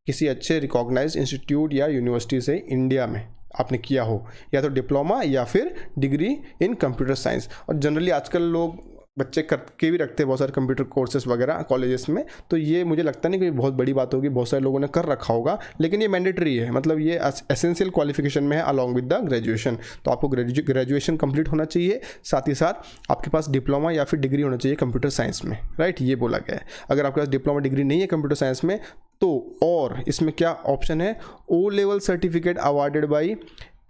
किसी अच्छे रिकॉग्नाइज्ड इंस्टीट्यूट या यूनिवर्सिटी से इंडिया में आपने किया हो, या तो डिप्लोमा या फिर डिग्री इन कंप्यूटर साइंस। और जनरली आजकल लोग बच्चे करके भी रखते हैं बहुत सारे कंप्यूटर कोर्सेज वगैरह कॉलेजेस में, तो ये मुझे लगता नहीं कि बहुत बड़ी बात होगी, बहुत सारे लोगों ने कर रखा होगा, लेकिन ये मैंडेटरी है, मतलब ये एसेंशियल क्वालिफिकेशन में है अलॉन्ग विद द ग्रेजुएशन। तो आपको ग्रेजुएशन कंप्लीट होना चाहिए, साथ ही साथ आपके पास डिप्लोमा या फिर डिग्री होना चाहिए कंप्यूटर साइंस में, राइट, ये बोला गया है। अगर आपके पास डिप्लोमा डिग्री नहीं है कंप्यूटर साइंस में तो और इसमें क्या ऑप्शन है, O level certificate awarded by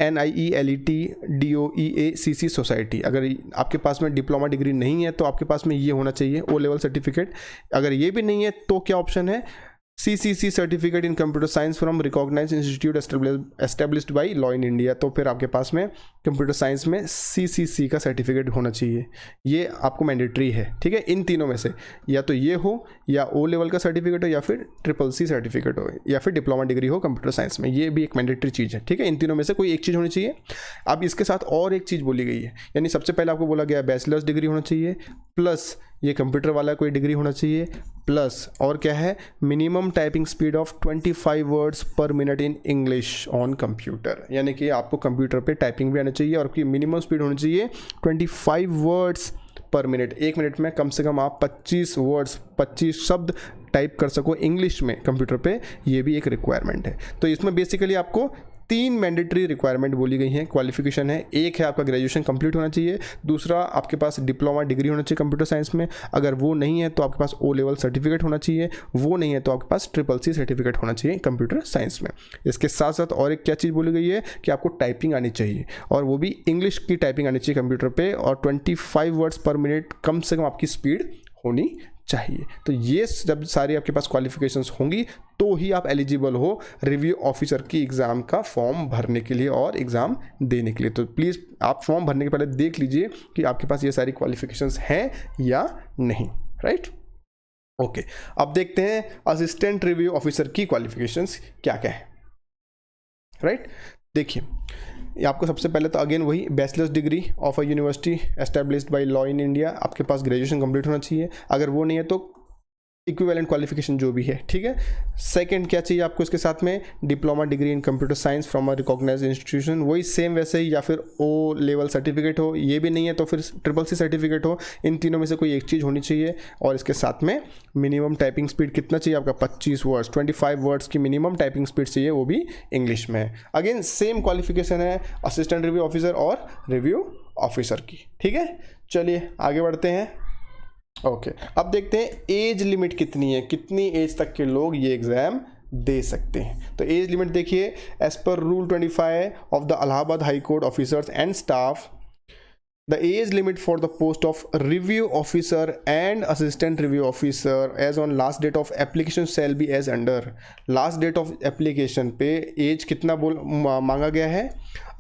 NIELET DOEACC society. अगर आपके पास में डिप्लोमा डिग्री नहीं है तो आपके पास में ये होना चाहिए ओ लेवल सर्टिफिकेट। अगर ये भी नहीं है तो क्या ऑप्शन है, CCC certificate in computer science from recognised institute established by law in India. तो फिर आपके पास में कंप्यूटर साइंस में CCC का सर्टिफिकेट होना चाहिए, ये आपको मैंडेटरी है, ठीक है। इन तीनों में से या तो ये हो या ओ लेवल का सर्टिफिकेट हो या फिर CCC सर्टिफिकेट हो या फिर डिप्लोमा डिग्री हो कंप्यूटर साइंस में, ये भी एक मैंडेटरी चीज़ है, ठीक है। इन तीनों में से कोई एक चीज़ होनी चाहिए। अब इसके साथ और एक चीज़ बोली गई है, यानी सबसे पहले आपको बोला गया बैचलर्स डिग्री होना चाहिए, प्लस ये कंप्यूटर वाला कोई डिग्री होना चाहिए, प्लस और क्या है, minimum typing speed of 25 words per minute in English on computer, यानी कि आपको कंप्यूटर पे टाइपिंग भी आना चाहिए और मिनिमम स्पीड होनी चाहिए 25 वर्ड्स पर मिनट। एक मिनट में कम से कम आप 25 शब्द टाइप कर सको इंग्लिश में कंप्यूटर पे, ये भी एक रिक्वायरमेंट है। तो इसमें बेसिकली आपको तीन मैंडेटरी रिक्वायरमेंट बोली गई हैं, क्वालिफिकेशन है। एक है आपका ग्रेजुएशन कंप्लीट होना चाहिए, दूसरा आपके पास डिप्लोमा डिग्री होना चाहिए कंप्यूटर साइंस में, अगर वो नहीं है तो आपके पास ओ लेवल सर्टिफिकेट होना चाहिए, वो नहीं है तो आपके पास CCC सर्टिफिकेट होना चाहिए कंप्यूटर साइंस में। इसके साथ साथ और एक क्या चीज़ बोली गई है कि आपको टाइपिंग आनी चाहिए, और वो भी इंग्लिश की टाइपिंग आनी चाहिए कंप्यूटर पे, और 25 वर्ड्स पर मिनट कम से कम आपकी स्पीड होनी चाहिए। तो ये जब सारी आपके पास क्वालिफिकेशंस होंगी तो ही आप एलिजिबल हो रिव्यू ऑफिसर की एग्ज़ाम का फॉर्म भरने के लिए और एग्ज़ाम देने के लिए। तो प्लीज़ आप फॉर्म भरने के पहले देख लीजिए कि आपके पास ये सारी क्वालिफिकेशंस हैं या नहीं, राइट। ओके, अब देखते हैं असिस्टेंट रिव्यू ऑफिसर की क्वालिफिकेशंस क्या क्या है, राइट। देखिए, ये आपको सबसे पहले तो अगेन वही bachelors degree of a university established bye law in India, आपके पास ग्रेजुएशन कंप्लीट होना चाहिए, अगर वो नहीं है तो इक्विवेलेंट क्वालिफिकेशन जो भी है, ठीक है। सेकंड क्या चाहिए आपको इसके साथ में, diploma degree in computer science from a recognised institution, वही सेम वैसे ही, या फिर ओ लेवल सर्टिफिकेट हो, ये भी नहीं है तो फिर CCC सर्टिफिकेट हो, इन तीनों में से कोई एक चीज़ होनी चाहिए। और इसके साथ में मिनिमम टाइपिंग स्पीड कितना चाहिए आपका, 25 वर्ड्स, 25 वर्ड्स की मिनिमम टाइपिंग स्पीड चाहिए, वो भी इंग्लिश में है। अगेन सेम क्वालिफिकेशन है असिस्टेंट रिव्यू ऑफिसर और रिव्यू ऑफिसर की, ठीक है। चलिए आगे बढ़ते हैं। ओके, अब देखते हैं एज लिमिट कितनी है, कितनी एज तक के लोग ये एग्ज़ाम दे सकते हैं। तो एज लिमिट देखिए, as per rule 25 of the Allahabad high court officers and staff, the age limit for the post of review officer and assistant review officer as on last date of application shall be as under। last date of application पे as कितना मांगा गया है,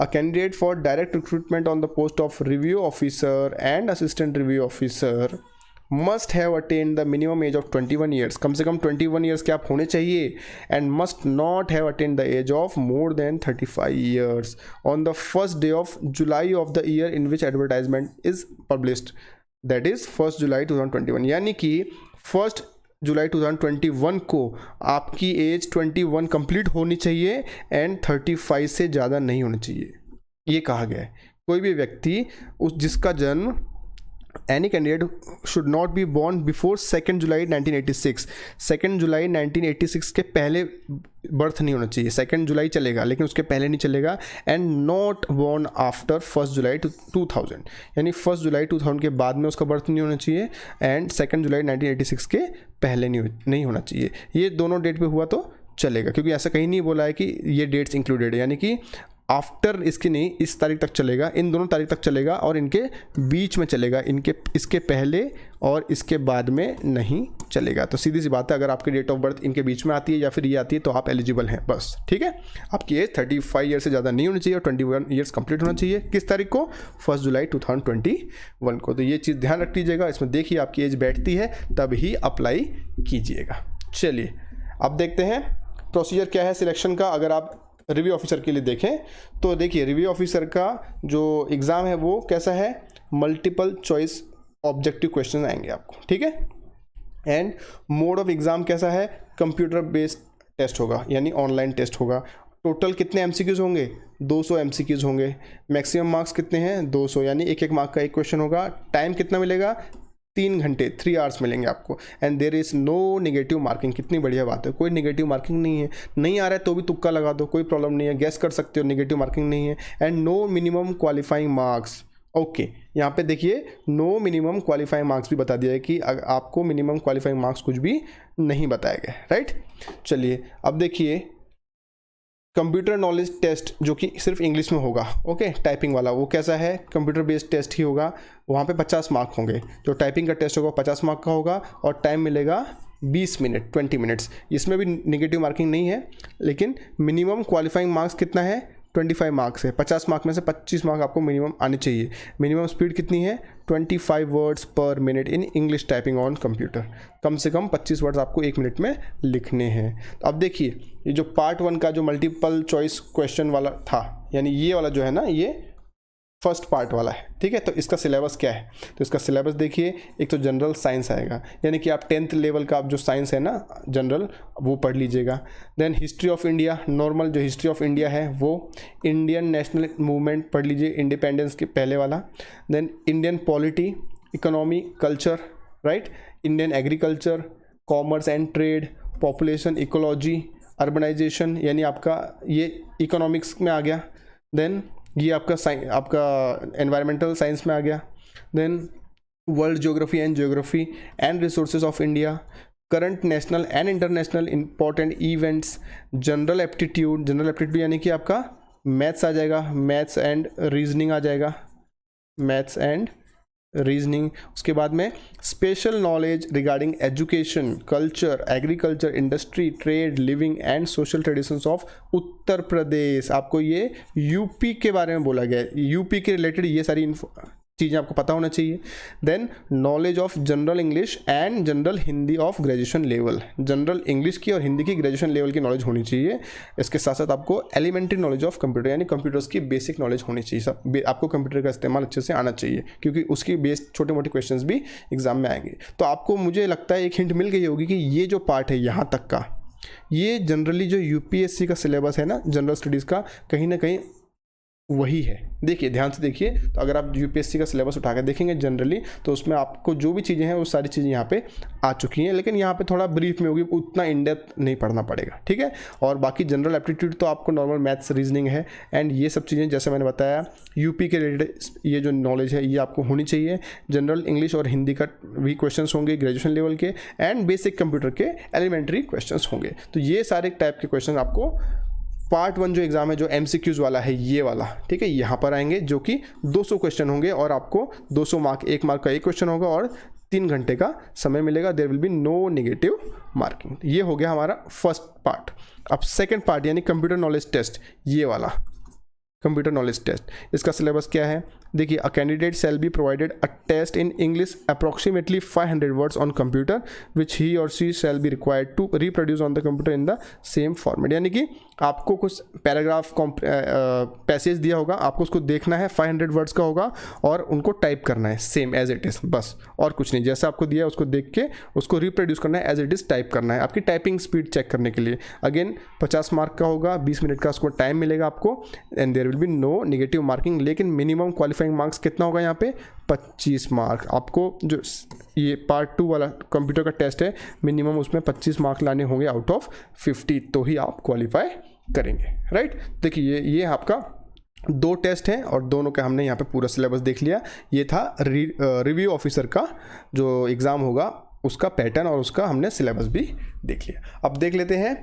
a candidate for direct recruitment on the post of review officer and assistant review officer must have attained the minimum age of 21 years, कम से कम 21 years के आप होने चाहिए, and must not have attained the age of more than 35 years on the first day of July of the year in which advertisement is published, that is 1st July 2021। यानी कि 1 जुलाई 2021 को आपकी as 21 complete होनी चाहिए and 35 से ज़्यादा नहीं होनी चाहिए, ये कहा गया है। कोई भी व्यक्ति जिसका जन्म any candidate should not be born before 2 जुलाई 1986, 2 जुलाई 1986 के पहले बर्थ नहीं होना चाहिए। 2 जुलाई चलेगा लेकिन उसके पहले नहीं चलेगा, एंड नॉट बॉर्न आफ्टर 1 जुलाई 2000, यानी 1 जुलाई 2000 के बाद में उसका बर्थ नहीं होना चाहिए, एंड 2 जुलाई 1986 के पहले नहीं होना चाहिए। ये दोनों डेट पे हुआ तो चलेगा, क्योंकि ऐसा कहीं नहीं बोला है कि ये डेट्स इंक्लूडेड है, यानी कि आफ्टर इसकी नहीं, इस तारीख तक चलेगा, इन दोनों तारीख तक चलेगा और इनके बीच में चलेगा, इसके पहले और इसके बाद में नहीं चलेगा। तो सीधी सी बात है, अगर आपकी डेट ऑफ बर्थ इनके बीच में आती है या फिर ये आती है तो आप एलिजिबल हैं बस, ठीक है। आपकी एज 35 ईयर से ज़्यादा नहीं होनी चाहिए और 21 ईयर्स कंप्लीट होना चाहिए। किस तारीख को, 1 जुलाई 2021 को। तो ये चीज़ ध्यान रख लीजिएगा, इसमें देखिए आपकी एज बैठती है तब ही अप्लाई कीजिएगा। चलिए अब देखते हैं प्रोसीजर क्या है सिलेक्शन का। अगर आप रिव्यू ऑफिसर के लिए देखें तो देखिए, रिव्यू ऑफिसर का जो एग्ज़ाम है वो कैसा है, मल्टीपल चॉइस ऑब्जेक्टिव क्वेश्चन आएंगे आपको, ठीक है। एंड मोड ऑफ एग्ज़ाम कैसा है, कंप्यूटर बेस्ड टेस्ट होगा, यानी ऑनलाइन टेस्ट होगा। टोटल कितने MCQs होंगे, 200 MCQs होंगे। मैक्सिमम मार्क्स कितने हैं, 200, यानी 1-1 मार्क का एक क्वेश्चन होगा। टाइम कितना मिलेगा, 3 घंटे, 3 आवर्स मिलेंगे आपको। And there is no negative marking, कितनी बढ़िया बात है, कोई नेगेटिव मार्किंग नहीं है। नहीं आ रहा है तो भी तुक्का लगा दो, कोई प्रॉब्लम नहीं है, गैस कर सकते हो, नेगेटिव मार्किंग नहीं है। And no minimum qualifying marks, okay, यहाँ पे देखिए नो मिनिमम क्वालिफाइंग मार्क्स भी बता दिया है कि आपको मिनिमम क्वालिफाइंग मार्क्स कुछ भी नहीं बताया गया, राइट। चलिए अब देखिए कंप्यूटर नॉलेज टेस्ट जो कि सिर्फ इंग्लिश में होगा, ओके, टाइपिंग वाला, वो कैसा है, कंप्यूटर बेस्ड टेस्ट ही होगा। वहाँ पे 50 मार्क होंगे। जो टाइपिंग का टेस्ट होगा 50 मार्क का होगा और टाइम मिलेगा 20 मिनट, 20 मिनट्स। इसमें भी नेगेटिव मार्किंग नहीं है, लेकिन मिनिमम क्वालिफाइंग मार्क्स कितना है, 25 मार्क्स है। 50 मार्क में से 25 मार्क आपको मिनिमम आने चाहिए। मिनिमम स्पीड कितनी है, 25 words per minute in English typing on computer. कम से कम 25 वर्ड्स आपको 1 मिनट में लिखने हैं। तो अब देखिए, ये जो पार्ट 1 का जो मल्टीपल चॉइस क्वेश्चन वाला था, यानी ये वाला जो है ना, ये फर्स्ट पार्ट वाला है, ठीक है। तो इसका सिलेबस क्या है, तो इसका सिलेबस देखिए, एक तो जनरल साइंस आएगा, यानी कि आप 10th लेवल का आप जो साइंस है ना जनरल, वो पढ़ लीजिएगा। Then history of India, normal जो हिस्ट्री ऑफ इंडिया है वो। इंडियन नेशनल मूवमेंट पढ़ लीजिए, इंडिपेंडेंस के पहले वाला। Then Indian polity, economy, culture, right, Indian agriculture, commerce and trade, population, ecology, urbanisation यानी आपका ये इकोनॉमिक्स में आ गया। देन ये आपका एनवायरमेंटल साइंस में आ गया। Then world geography and resources of India, current national and international important events, general aptitude यानी कि आपका मैथ्स आ जाएगा, मैथ्स एंड रीजनिंग आ जाएगा, मैथ्स एंड रीजनिंग। उसके बाद में special knowledge regarding education, culture, agriculture, industry, trade, living and social traditions of Uttar Pradesh. आपको ये यूपी के बारे में बोला गया है, यूपी के रिलेटेड ये सारी चीज़ें आपको पता होना चाहिए। Then knowledge of general English and general Hindi of graduation level, general English की और हिंदी की ग्रेजुएशन लेवल की नॉलेज होनी चाहिए। इसके साथ साथ आपको एलिमेंट्री नॉलेज ऑफ कंप्यूटर यानी कंप्यूटर्स की बेसिक नॉलेज होनी चाहिए। सब आपको कंप्यूटर का इस्तेमाल अच्छे से आना चाहिए, क्योंकि उसकी बेस छोटे मोटे क्वेश्चंस भी एग्जाम में आएंगे। तो आपको मुझे लगता है एक हिंट मिल गई होगी कि ये जो पार्ट है यहाँ तक का, ये जनरली जो यूपीएससी का सिलेबस है ना जनरल स्टडीज़ का, कहीं ना कहीं वही है। देखिए ध्यान से देखिए, तो अगर आप यूपीएससी का सिलेबस उठा कर देखेंगे जनरली, तो उसमें आपको जो भी चीज़ें हैं वो सारी चीज़ें यहाँ पे आ चुकी हैं, लेकिन यहाँ पे थोड़ा ब्रीफ में होगी, उतना इन डेप्थ नहीं पढ़ना पड़ेगा, ठीक है। और बाकी जनरल एप्टीट्यूड तो आपको नॉर्मल मैथ्स, रीजनिंग है एंड ये सब चीज़ें जैसे मैंने बताया यूपी के रिलेटेड ये जो नॉलेज है ये आपको होनी चाहिए। जनरल इंग्लिश और हिंदी का भी क्वेश्चन होंगे ग्रेजुएशन लेवल के, एंड बेसिक कंप्यूटर के एलिमेंट्री क्वेश्चन होंगे। तो ये सारे टाइप के क्वेश्चन आपको पार्ट 1 जो एग्ज़ाम है जो MCQs वाला है ये वाला, ठीक है, यहाँ पर आएंगे, जो कि 200 क्वेश्चन होंगे और आपको 200 मार्क, 1 मार्क का एक क्वेश्चन होगा और 3 घंटे का समय मिलेगा। There will be no negative marking. ये हो गया हमारा फर्स्ट पार्ट। अब सेकंड पार्ट यानी कंप्यूटर नॉलेज टेस्ट, ये वाला कंप्यूटर नॉलेज टेस्ट, इसका सिलेबस क्या है देखिए। A candidate shall be provided a test in English approximately 500 words on computer which he or she shall be required to reproduce on the computer in the same format. यानी कि आपको कुछ paragraph passage दिया होगा, आपको उसको देखना है, 500 वर्ड्स का होगा और उनको टाइप करना है सेम एज इट इज़, बस और कुछ नहीं। जैसा आपको दिया है उसको देख के उसको रिप्रोड्यूस करना है, एज इट इज़ टाइप करना है, आपकी टाइपिंग स्पीड चेक करने के लिए। अगेन 50 मार्क का होगा, 20 मिनट का उसको टाइम मिलेगा आपको, and there will be no negative marking. लेकिन मिनिमम क्वालिफाइंग मार्क्स कितना होगा यहाँ पे 25 मार्क। आपको जो ये पार्ट 2 वाला कंप्यूटर का टेस्ट है, मिनिमम उसमें 25 मार्क लाने होंगे आउट ऑफ 50, तो ही आप क्वालिफाई करेंगे, राइट। देखिए ये आपका 2 टेस्ट हैं और दोनों का हमने यहाँ पे पूरा सिलेबस देख लिया। ये था रिव्यू ऑफिसर का जो एग्ज़ाम होगा उसका पैटर्न और उसका हमने सिलेबस भी देख लिया। अब देख लेते हैं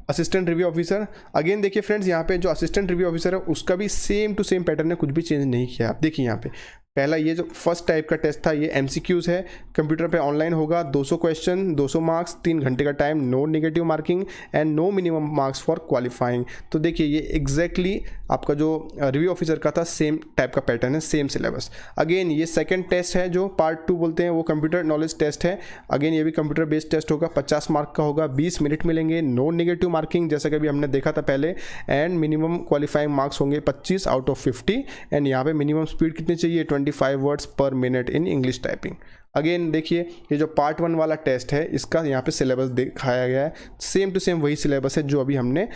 असिस्टेंट रिव्यू ऑफिसर। अगेन देखिए फ्रेंड्स, यहाँ पे जो असिस्टेंट रिव्यू ऑफिसर है उसका भी सेम टू सेम पैटर्न है, कुछ भी चेंज नहीं किया। आप देखिए यहाँ पे पहला ये जो फर्स्ट टाइप का टेस्ट था ये MCQs है, कंप्यूटर पे ऑनलाइन होगा, 200 क्वेश्चन, 200 मार्क्स, 3 घंटे का time, no negative marking and no minimum marks for qualifying. तो देखिए ये एग्जैक्टली आपका जो रिव्यू ऑफिसर का था सेम टाइप का पैटर्न है, सेम सिलेबस। अगेन ये सेकंड टेस्ट है जो पार्ट 2 बोलते हैं, वो कंप्यूटर नॉलेज टेस्ट है। अगेन ये भी कंप्यूटर बेस्ड टेस्ट होगा, 50 मार्क का होगा, 20 मिनट मिलेंगे, नो नेगेटिव मार्किंग जैसा कि अभी हमने देखा था पहले, एंड मिनिमम क्वालिफाइंग मार्क्स होंगे 25 आउट ऑफ 50। एंड यहाँ पे मिनिमम स्पीड कितनी चाहिए 25 words per minute in English typing. Again देखिए ये जो पार्ट 1 वाला टेस्ट है इसका यहाँ पे सिलेबस दिखाया गया है, सेम टू सेम वही सिलेबस है जो अभी हमने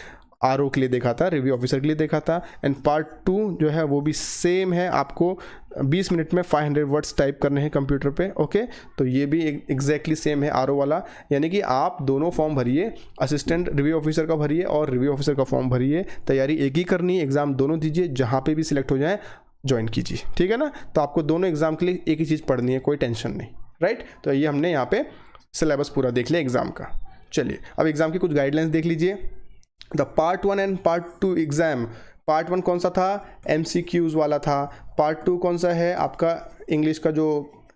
RO के लिए देखा था, रिव्यू ऑफिसर के लिए देखा था। एंड पार्ट 2 जो है वो भी सेम है, आपको 20 मिनट में 500 वर्ड्स टाइप करने हैं कंप्यूटर पे, ओके। तो ये भी एग्जैक्टली सेम है RO वाला, यानी कि आप दोनों फॉर्म भरिए, असिस्टेंट रिव्यू ऑफिसर का भरिए और रिव्यू ऑफिसर का फॉर्म भरिए। तैयारी एक ही करनी है, एग्ज़ाम दोनों दीजिए, जहाँ पे भी सिलेक्ट हो जाए ज्वाइन कीजिए, ठीक है ना। तो आपको दोनों एग्जाम के लिए एक ही चीज़ पढ़नी है, कोई टेंशन नहीं, राइट। तो ये हमने यहाँ पे सिलेबस पूरा देख लिया एग्जाम का। चलिए अब एग्जाम की कुछ गाइडलाइंस देख लीजिए। The part 1 and part 2 exam, part 1 कौन सा था MCQs वाला था, पार्ट 2 कौन सा है आपका इंग्लिश का जो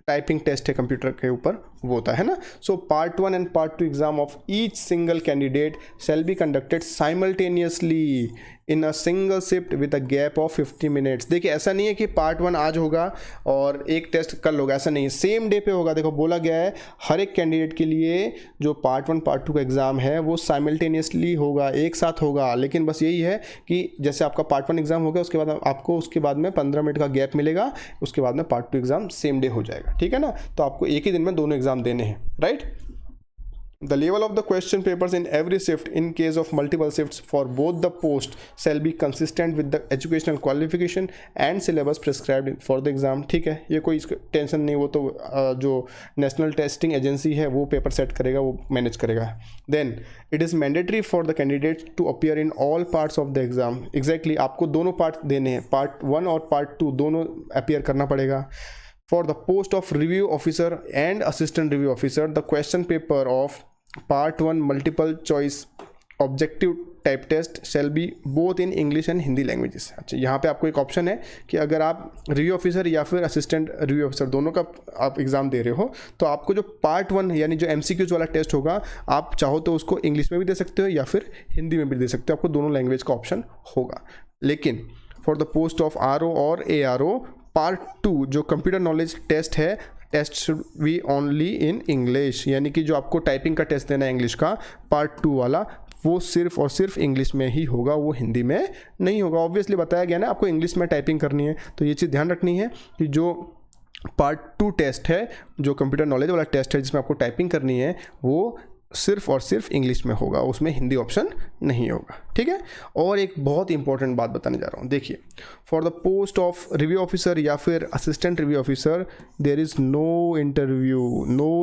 टाइपिंग टेस्ट है कंप्यूटर के ऊपर वो होता है ना। So part 1 and part 2 exam of each single candidate shall be conducted simultaneously in a single shift with a gap of 50 minutes. देखिए ऐसा नहीं है कि पार्ट 1 आज होगा और एक टेस्ट कल होगा, ऐसा नहीं है, सेम डे पे होगा। देखो बोला गया है हर एक कैंडिडेट के लिए जो पार्ट 1 पार्ट 2 का एग्ज़ाम है वो साइमल्टेनियसली होगा, एक साथ होगा। लेकिन बस यही है कि जैसे आपका पार्ट 1 एग्ज़ाम हो गया उसके बाद आपको उसके बाद में 15 मिनट का गैप मिलेगा, उसके बाद में पार्ट 2 एग्ज़ाम सेम डे हो जाएगा, ठीक है ना। तो आपको एक ही दिन में दोनों एग्ज़ाम देने हैं, right. The level of the question papers in every shift in case of multiple shifts for both the post shall be consistent with the educational qualification and syllabus prescribed for the exam. ठीक है, ये कोई tension नहीं, वो तो जो national testing agency है वो पेपर सेट करेगा, वो मैनेज करेगा. Then it is mandatory for the candidates to appear in all parts of the exam. Exactly, आपको दोनों पार्ट देने हैं, पार्ट 1 और पार्ट 2 दोनों अपीयर करना पड़ेगा. For the post of review officer and assistant review officer, the question paper of part 1 multiple choice objective type test shall be both in English and Hindi languages. अच्छा, यहाँ पे आपको एक option है कि अगर आप रिव्यू ऑफिसर या फिर असिस्टेंट रिव्यू ऑफिसर दोनों का आप एग्ज़ाम दे रहे हो, तो आपको जो पार्ट 1 यानी जो MCQs वाला टेस्ट होगा, आप चाहो तो उसको इंग्लिश में भी दे सकते हो या फिर हिंदी में भी दे सकते हो, आपको दोनों लैंग्वेज का ऑप्शन होगा. लेकिन for the post of RO और ARO पार्ट 2 जो कंप्यूटर नॉलेज टेस्ट है, test should be only in English, यानी कि जो आपको टाइपिंग का टेस्ट देना है इंग्लिश का, पार्ट 2 वाला, वो सिर्फ और सिर्फ इंग्लिश में ही होगा, वो हिंदी में नहीं होगा. ऑब्वियसली बताया गया ना, आपको इंग्लिश में टाइपिंग करनी है, तो ये चीज़ ध्यान रखनी है कि जो पार्ट 2 टेस्ट है, जो कंप्यूटर नॉलेज वाला टेस्ट है जिसमें आपको टाइपिंग करनी है, वो सिर्फ और सिर्फ इंग्लिश में होगा, उसमें हिंदी ऑप्शन नहीं होगा. ठीक है. और एक बहुत इंपॉर्टेंट बात बताने जा रहा हूँ. देखिए, for the post of review officer या फिर assistant review officer there is no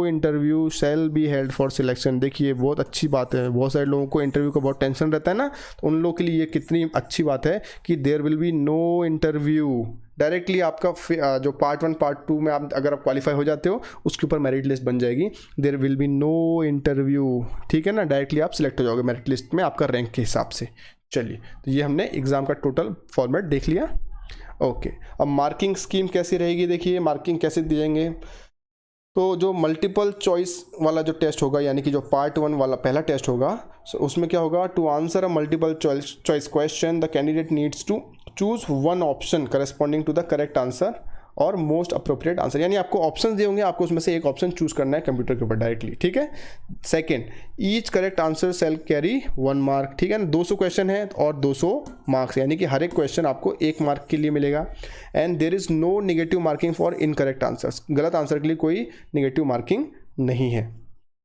interview shall be held for selection. देखिए, बहुत अच्छी बात है. बहुत सारे लोगों को इंटरव्यू का बहुत टेंशन रहता है ना, तो उन लोगों के लिए ये कितनी अच्छी बात है कि there will be no interview. Directly आपका जो पार्ट 1 पार्ट 2 में आप अगर आप क्वालिफाई हो जाते हो, उसके ऊपर मेरिट लिस्ट बन जाएगी. There will be no interview. ठीक है ना, डायरेक्टली आप सिलेक्ट हो जाओगे मेरिट लिस्ट में आपका रैंक के हिसाब से. चलिए, तो ये हमने एग्ज़ाम का टोटल फॉर्मेट देख लिया. ओके, अब मार्किंग स्कीम कैसी रहेगी. देखिए, मार्किंग कैसे दिएंगे. तो जो मल्टीपल चॉइस वाला जो टेस्ट होगा, यानी कि जो पार्ट 1 वाला पहला टेस्ट होगा, उसमें क्या होगा, to answer a multiple choice question the candidate needs to choose one option corresponding to the correct answer और मोस्ट अप्रोप्रिएट आंसर. यानी आपको ऑप्शन दिए होंगे, आपको उसमें से एक ऑप्शन चूज करना है कंप्यूटर के ऊपर डायरेक्टली. ठीक है. सेकंड, ईच करेक्ट आंसर शैल कैरी 1 मार्क. ठीक है ना, 200 क्वेश्चन है और 200 मार्क्स, यानी कि हर एक क्वेश्चन आपको 1 मार्क के लिए मिलेगा. And there is no negative marking for incorrect answers. गलत आंसर के लिए कोई नेगेटिव मार्किंग नहीं है.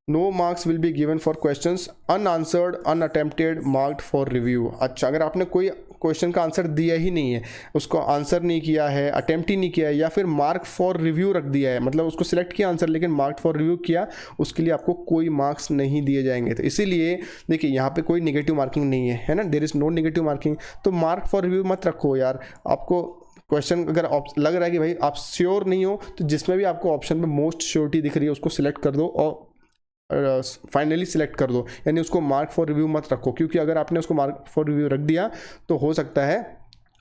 No marks will be given for questions unanswered unattempted marked for review. अच्छा, अगर आपने कोई क्वेश्चन का आंसर दिया ही नहीं है, उसको आंसर नहीं किया है, अटेम्प्ट ही नहीं किया है, या फिर मार्क फॉर रिव्यू रख दिया है, मतलब उसको सिलेक्ट किया आंसर लेकिन मार्क फॉर रिव्यू किया, उसके लिए आपको कोई मार्क्स नहीं दिए जाएंगे. तो इसीलिए देखिए, यहाँ पे कोई नेगेटिव मार्किंग नहीं है ना, there is no negative marking. तो मार्क फॉर रिव्यू मत रखो यार. आपको क्वेश्चन अगर लग रहा है कि भाई आप श्योर नहीं हो, तो जिसमें भी आपको ऑप्शन में मोस्ट श्योरिटी दिख रही है उसको सिलेक्ट कर दो और फाइनली सिलेक्ट कर दो. यानी उसको मार्क फॉर रिव्यू मत रखो, क्योंकि अगर आपने उसको मार्क फॉर रिव्यू रख दिया तो हो सकता है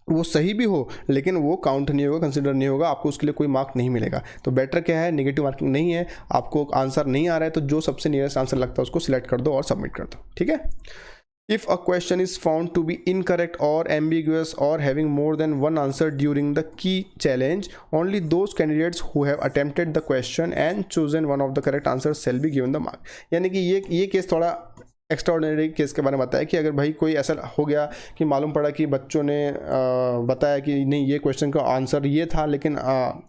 वो सही भी हो लेकिन वो काउंट नहीं होगा, कंसिडर नहीं होगा, आपको उसके लिए कोई मार्क नहीं मिलेगा. तो बेटर क्या है, नेगेटिव मार्किंग नहीं है, आपको आंसर नहीं आ रहा है तो जो सबसे नियरेस्ट आंसर लगता है उसको सिलेक्ट कर दो और सबमिट कर दो. ठीक है. If a question is found to be incorrect or ambiguous or having more than one answer during the key challenge, only those candidates who have attempted the question and chosen one of the correct answers shall be given the mark. यानी कि ये case थोड़ा extraordinary case के बारे में बताया कि अगर भाई कोई ऐसा हो गया कि मालूम पड़ा कि बच्चों ने बताया कि नहीं ये क्वेश्चन का आंसर ये था, लेकिन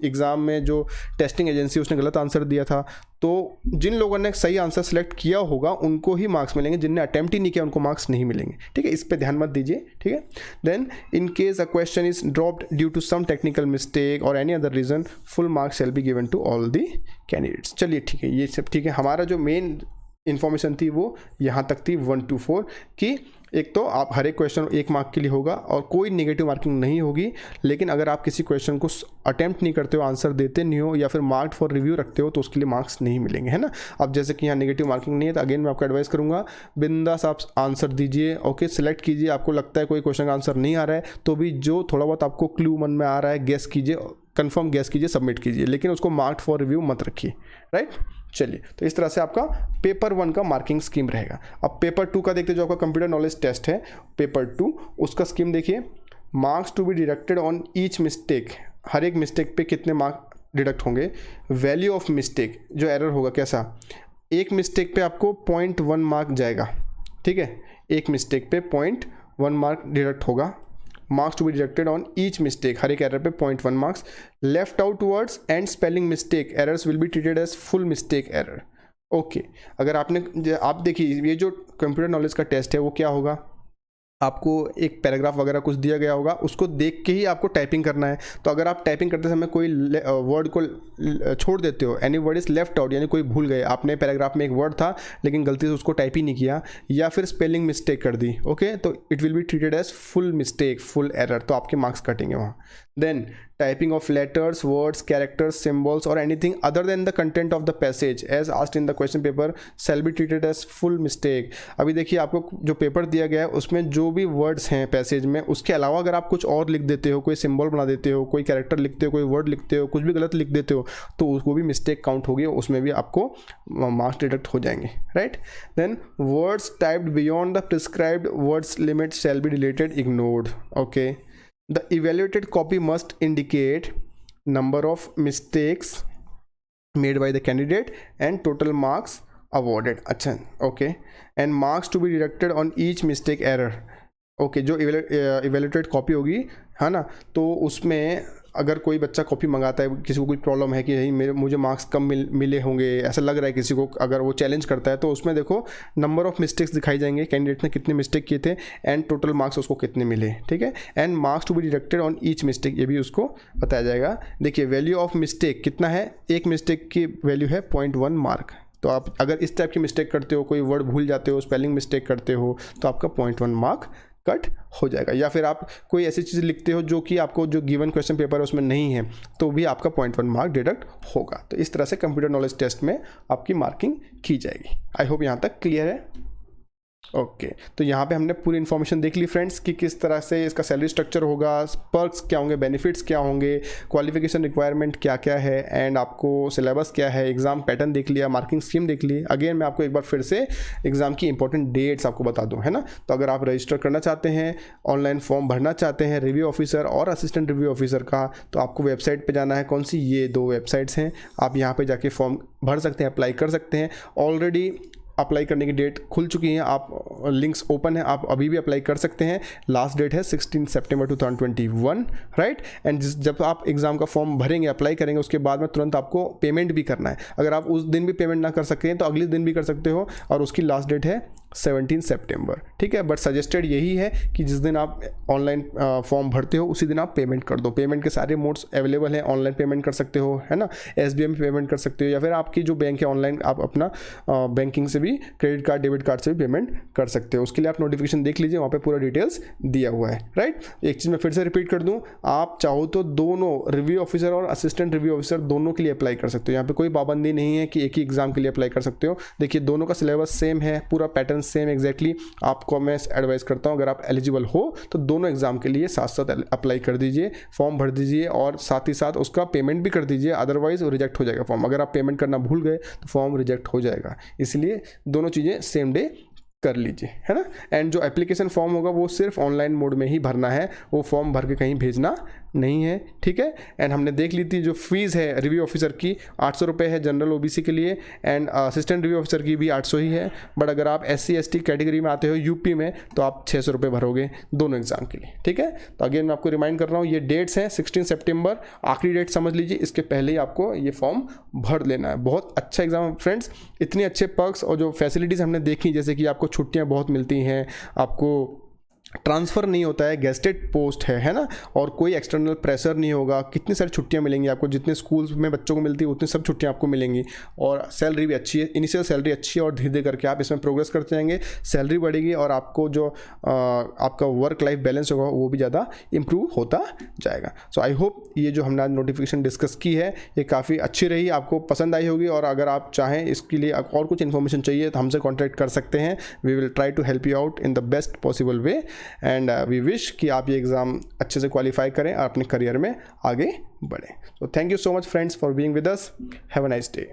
एग्ज़ाम में जो टेस्टिंग एजेंसी उसने गलत आंसर दिया था, तो जिन लोगों ने सही आंसर सेलेक्ट किया होगा उनको ही मार्क्स मिलेंगे, जिनने अटेम्प्ट ही नहीं किया उनको मार्क्स नहीं मिलेंगे. ठीक है, इस पर ध्यान मत दीजिए. ठीक है. Then in case a question is dropped due to some technical mistake or any other reason, full marks shall be given to all the candidates. चलिए ठीक है, ये सब ठीक है. हमारा जो मेन इन्फॉर्मेशन थी वो यहाँ तक थी 1 to 4 कि एक तो आप हर एक क्वेश्चन 1 मार्क के लिए होगा और कोई नेगेटिव मार्किंग नहीं होगी. लेकिन अगर आप किसी क्वेश्चन को अटेम्प्ट नहीं करते हो, आंसर देते नहीं हो या फिर मार्क फॉर रिव्यू रखते हो तो उसके लिए मार्क्स नहीं मिलेंगे, है ना. अब जैसे कि यहाँ नेगेटिव मार्किंग नहीं है तो अगेन मैं आपको एडवाइस करूँगा, बिंदास आप आंसर दीजिए. ओके, सिलेक्ट कीजिए. आपको लगता है कोई क्वेश्चन का आंसर नहीं आ रहा है तो भी जो थोड़ा बहुत आपको क्लू मन में आ रहा है गेस कीजिए, कंफर्म गेस कीजिए, सबमिट कीजिए, लेकिन उसको मार्क फॉर रिव्यू मत रखिए. राइट. चलिए, तो इस तरह से आपका पेपर 1 का मार्किंग स्कीम रहेगा. अब पेपर 2 का देखते, जो आपका कंप्यूटर नॉलेज टेस्ट है पेपर 2, उसका स्कीम देखिए. Marks to be deducted on each mistake. हर एक मिस्टेक पे कितने मार्क डिडक्ट होंगे. वैल्यू ऑफ मिस्टेक, जो एरर होगा कैसा, एक मिस्टेक पे आपको 0.1 मार्क जाएगा. ठीक है, एक मिस्टेक पे 0.1 मार्क डिडक्ट होगा. Marks to be deducted on each mistake, हर एक एरर पे 0.1 marks. Left out words and spelling mistake errors will be treated as full mistake error. Okay अगर आपने आप देखिए ये जो कंप्यूटर नॉलेज का टेस्ट है वो क्या होगा, आपको एक पैराग्राफ वगैरह कुछ दिया गया होगा, उसको देख के ही आपको टाइपिंग करना है। तो अगर आप टाइपिंग करते समय कोई वर्ड को छोड़ देते हो, any word is left out, यानी कोई भूल गए, आपने पैराग्राफ में एक वर्ड था लेकिन गलती से उसको टाइप ही नहीं किया, या फिर स्पेलिंग मिस्टेक कर दी, ओके, तो it will be treated as full mistake, full error, तो आपके मार्क्स कटेंगे वहाँ। Then typing of letters, words, characters, symbols or anything other than the content of the passage as asked in the question paper shall be treated as full mistake। अभी देखिए आपको जो paper दिया गया है उसमें जो भी वर्ड्स हैं पैसेज में, उसके अलावा अगर आप कुछ और लिख देते हो, कोई सिंबल बना देते हो, कोई कैरेक्टर लिखते हो, कोई वर्ड लिखते हो, कुछ भी गलत लिख देते हो, तो उसको भी मिस्टेक काउंट होगी, उसमें भी आपको मार्क्स डिडक्ट हो जाएंगे, right. Than words typed beyond the prescribed words limit shall be deleted, ignored, okay. The evaluated copy must indicate number of mistakes made by the candidate and total marks awarded। अच्छा, okay, and marks to be deducted on each mistake error। Okay जो evaluated copy होगी है ना, तो उसमें अगर कोई बच्चा कॉपी मंगाता है, किसी को कोई प्रॉब्लम है कि नहीं मुझे मार्क्स कम मिले होंगे, ऐसा लग रहा है किसी को, अगर वो चैलेंज करता है तो उसमें देखो नंबर ऑफ मिस्टेक्स दिखाई जाएंगे, कैंडिडेट ने कितने मिस्टेक किए थे एंड टोटल मार्क्स उसको कितने मिले, ठीक है, and marks to be deducted on each mistake, ये भी उसको बताया जाएगा। देखिए वैल्यू ऑफ मिस्टेक कितना है, एक मिस्टेक की वैल्यू है 0.1 मार्क। तो आप अगर इस टाइप की मिस्टेक करते हो, कोई वर्ड भूल जाते हो, स्पेलिंग मिस्टेक करते हो, तो आपका 0.1 मार्क कट हो जाएगा। या फिर आप कोई ऐसी चीज़ लिखते हो जो कि आपको जो गिवन क्वेश्चन पेपर है उसमें नहीं है, तो भी आपका 0.1 मार्क डिडक्ट होगा। तो इस तरह से कंप्यूटर नॉलेज टेस्ट में आपकी मार्किंग की जाएगी। आई होप यहाँ तक क्लियर है। ओके तो यहाँ पे हमने पूरी इन्फॉर्मेशन देख ली फ्रेंड्स कि किस तरह से इसका सैलरी स्ट्रक्चर होगा, पर्क्स क्या होंगे, बेनिफिट्स क्या होंगे, क्वालिफिकेशन रिक्वायरमेंट क्या क्या है, एंड आपको सिलेबस क्या है, एग्जाम पैटर्न देख लिया, मार्किंग स्कीम देख ली। अगेन मैं आपको एक बार फिर से एग्जाम की इंपॉर्टेंट डेट्स आपको बता दूं, है ना। तो अगर आप रजिस्टर करना चाहते हैं, ऑनलाइन फॉर्म भरना चाहते हैं रिव्यू ऑफिसर और असिस्टेंट रिव्यू ऑफिसर का, तो आपको वेबसाइट पर जाना है। कौन सी? ये 2 वेबसाइट्स हैं, आप यहाँ पर जाके फॉर्म भर सकते हैं, अप्लाई कर सकते हैं। ऑलरेडी अप्लाई करने की डेट खुल चुकी है, आप लिंक्स ओपन है, आप अभी भी अप्लाई कर सकते हैं। लास्ट डेट है 16 सितंबर 2021, राइट। एंड जब आप एग्ज़ाम का फॉर्म भरेंगे, अप्लाई करेंगे, उसके बाद में तुरंत आपको पेमेंट भी करना है। अगर आप उस दिन भी पेमेंट ना कर सकें तो अगले दिन भी कर सकते हो, और उसकी लास्ट डेट है 17 सितंबर, ठीक है। बट सजेस्टेड यही है कि जिस दिन आप ऑनलाइन फॉर्म भरते हो उसी दिन आप पेमेंट कर दो। पेमेंट के सारे मोड्स अवेलेबल हैं, ऑनलाइन पेमेंट कर सकते हो, है ना, SBI में पेमेंट कर सकते हो, या फिर आपकी जो बैंक है ऑनलाइन आप अपना बैंकिंग से भी, क्रेडिट कार्ड, डेबिट कार्ड से भी पेमेंट कर सकते हो। उसके लिए आप नोटिफिकेशन देख लीजिए, वहाँ पे पूरा डिटेल्स दिया हुआ है, राइट। एक चीज़ मैं फिर से रिपीट कर दूँ, आप चाहो तो दोनों रिव्यू ऑफिसर और असिस्टेंट रिव्यू ऑफिसर दोनों के लिए अप्लाई कर सकते हो। यहाँ पे कोई पाबंदी नहीं है कि एक ही एग्जाम के लिए अप्लाई कर सकते हो। देखिए दोनों का सिलेबस सेम है, पूरा पैटर्न सेम एग्जैक्टली। आपको मैं एडवाइस करता हूँ अगर आप एलिजिबल हो तो दोनों एग्जाम के लिए साथ साथ अप्लाई कर दीजिए, फॉर्म भर दीजिए और साथ ही साथ उसका पेमेंट भी कर दीजिए, अदरवाइज रिजेक्ट हो जाएगा फॉर्म। अगर आप पेमेंट करना भूल गए तो फॉर्म रिजेक्ट हो जाएगा, इसलिए दोनों चीज़ें सेम डे कर लीजिए, है ना। एंड जो एप्लीकेशन फॉर्म होगा वो सिर्फ ऑनलाइन मोड में ही भरना है, वो फॉर्म भर के कहीं भेजना नहीं है, ठीक है। एंड हमने देख ली थी जो फीस है रिव्यू ऑफिसर की 800 रुपये है जनरल OBC के लिए, एंड असिस्टेंट रिव्यू ऑफिसर की भी 800 ही है। बट अगर आप SC ST कैटेगरी में आते हो यूपी में तो आप 600 रुपये भरोगे दोनों एग्जाम के लिए, ठीक है। तो अगेन मैं आपको रिमाइंड कर रहा हूँ, ये डेट्स हैं 16 सितंबर, आखिरी डेट समझ लीजिए, इसके पहले ही आपको ये फॉर्म भर लेना है। बहुत अच्छा एग्जाम फ्रेंड्स, इतने अच्छे पर्क्स और जो फैसिलिटीज़ हमने देखी, जैसे कि आपको छुट्टियाँ बहुत मिलती हैं, आपको ट्रांसफ़र नहीं होता है, गेस्टेड पोस्ट है ना, और कोई एक्सटर्नल प्रेशर नहीं होगा। कितनी सारी छुट्टियां मिलेंगी आपको, जितने स्कूल्स में बच्चों को मिलती है उतनी सब छुट्टियां आपको मिलेंगी, और सैलरी भी अच्छी है, इनिशियल सैलरी अच्छी है, और धीरे धीरे करके आप इसमें प्रोग्रेस करते जाएंगे, सैलरी बढ़ेगी और आपको जो आपका वर्क लाइफ बैलेंस होगा वो भी ज़्यादा इंप्रूव होता जाएगा। सो आई होप ये जो हमने आज नोटिफिकेशन डिस्कस की है ये काफ़ी अच्छी रही, आपको पसंद आई होगी। और अगर आप चाहें इसके लिए और कुछ इन्फॉर्मेशन चाहिए तो हमसे कॉन्टैक्ट कर सकते हैं। We will try to help you out in the best possible way, and we wish कि आप ये एग्ज़ाम अच्छे से क्वालिफाई करें और अपने करियर में आगे बढ़ें। तो thank you so much friends for being with us. Have a nice day.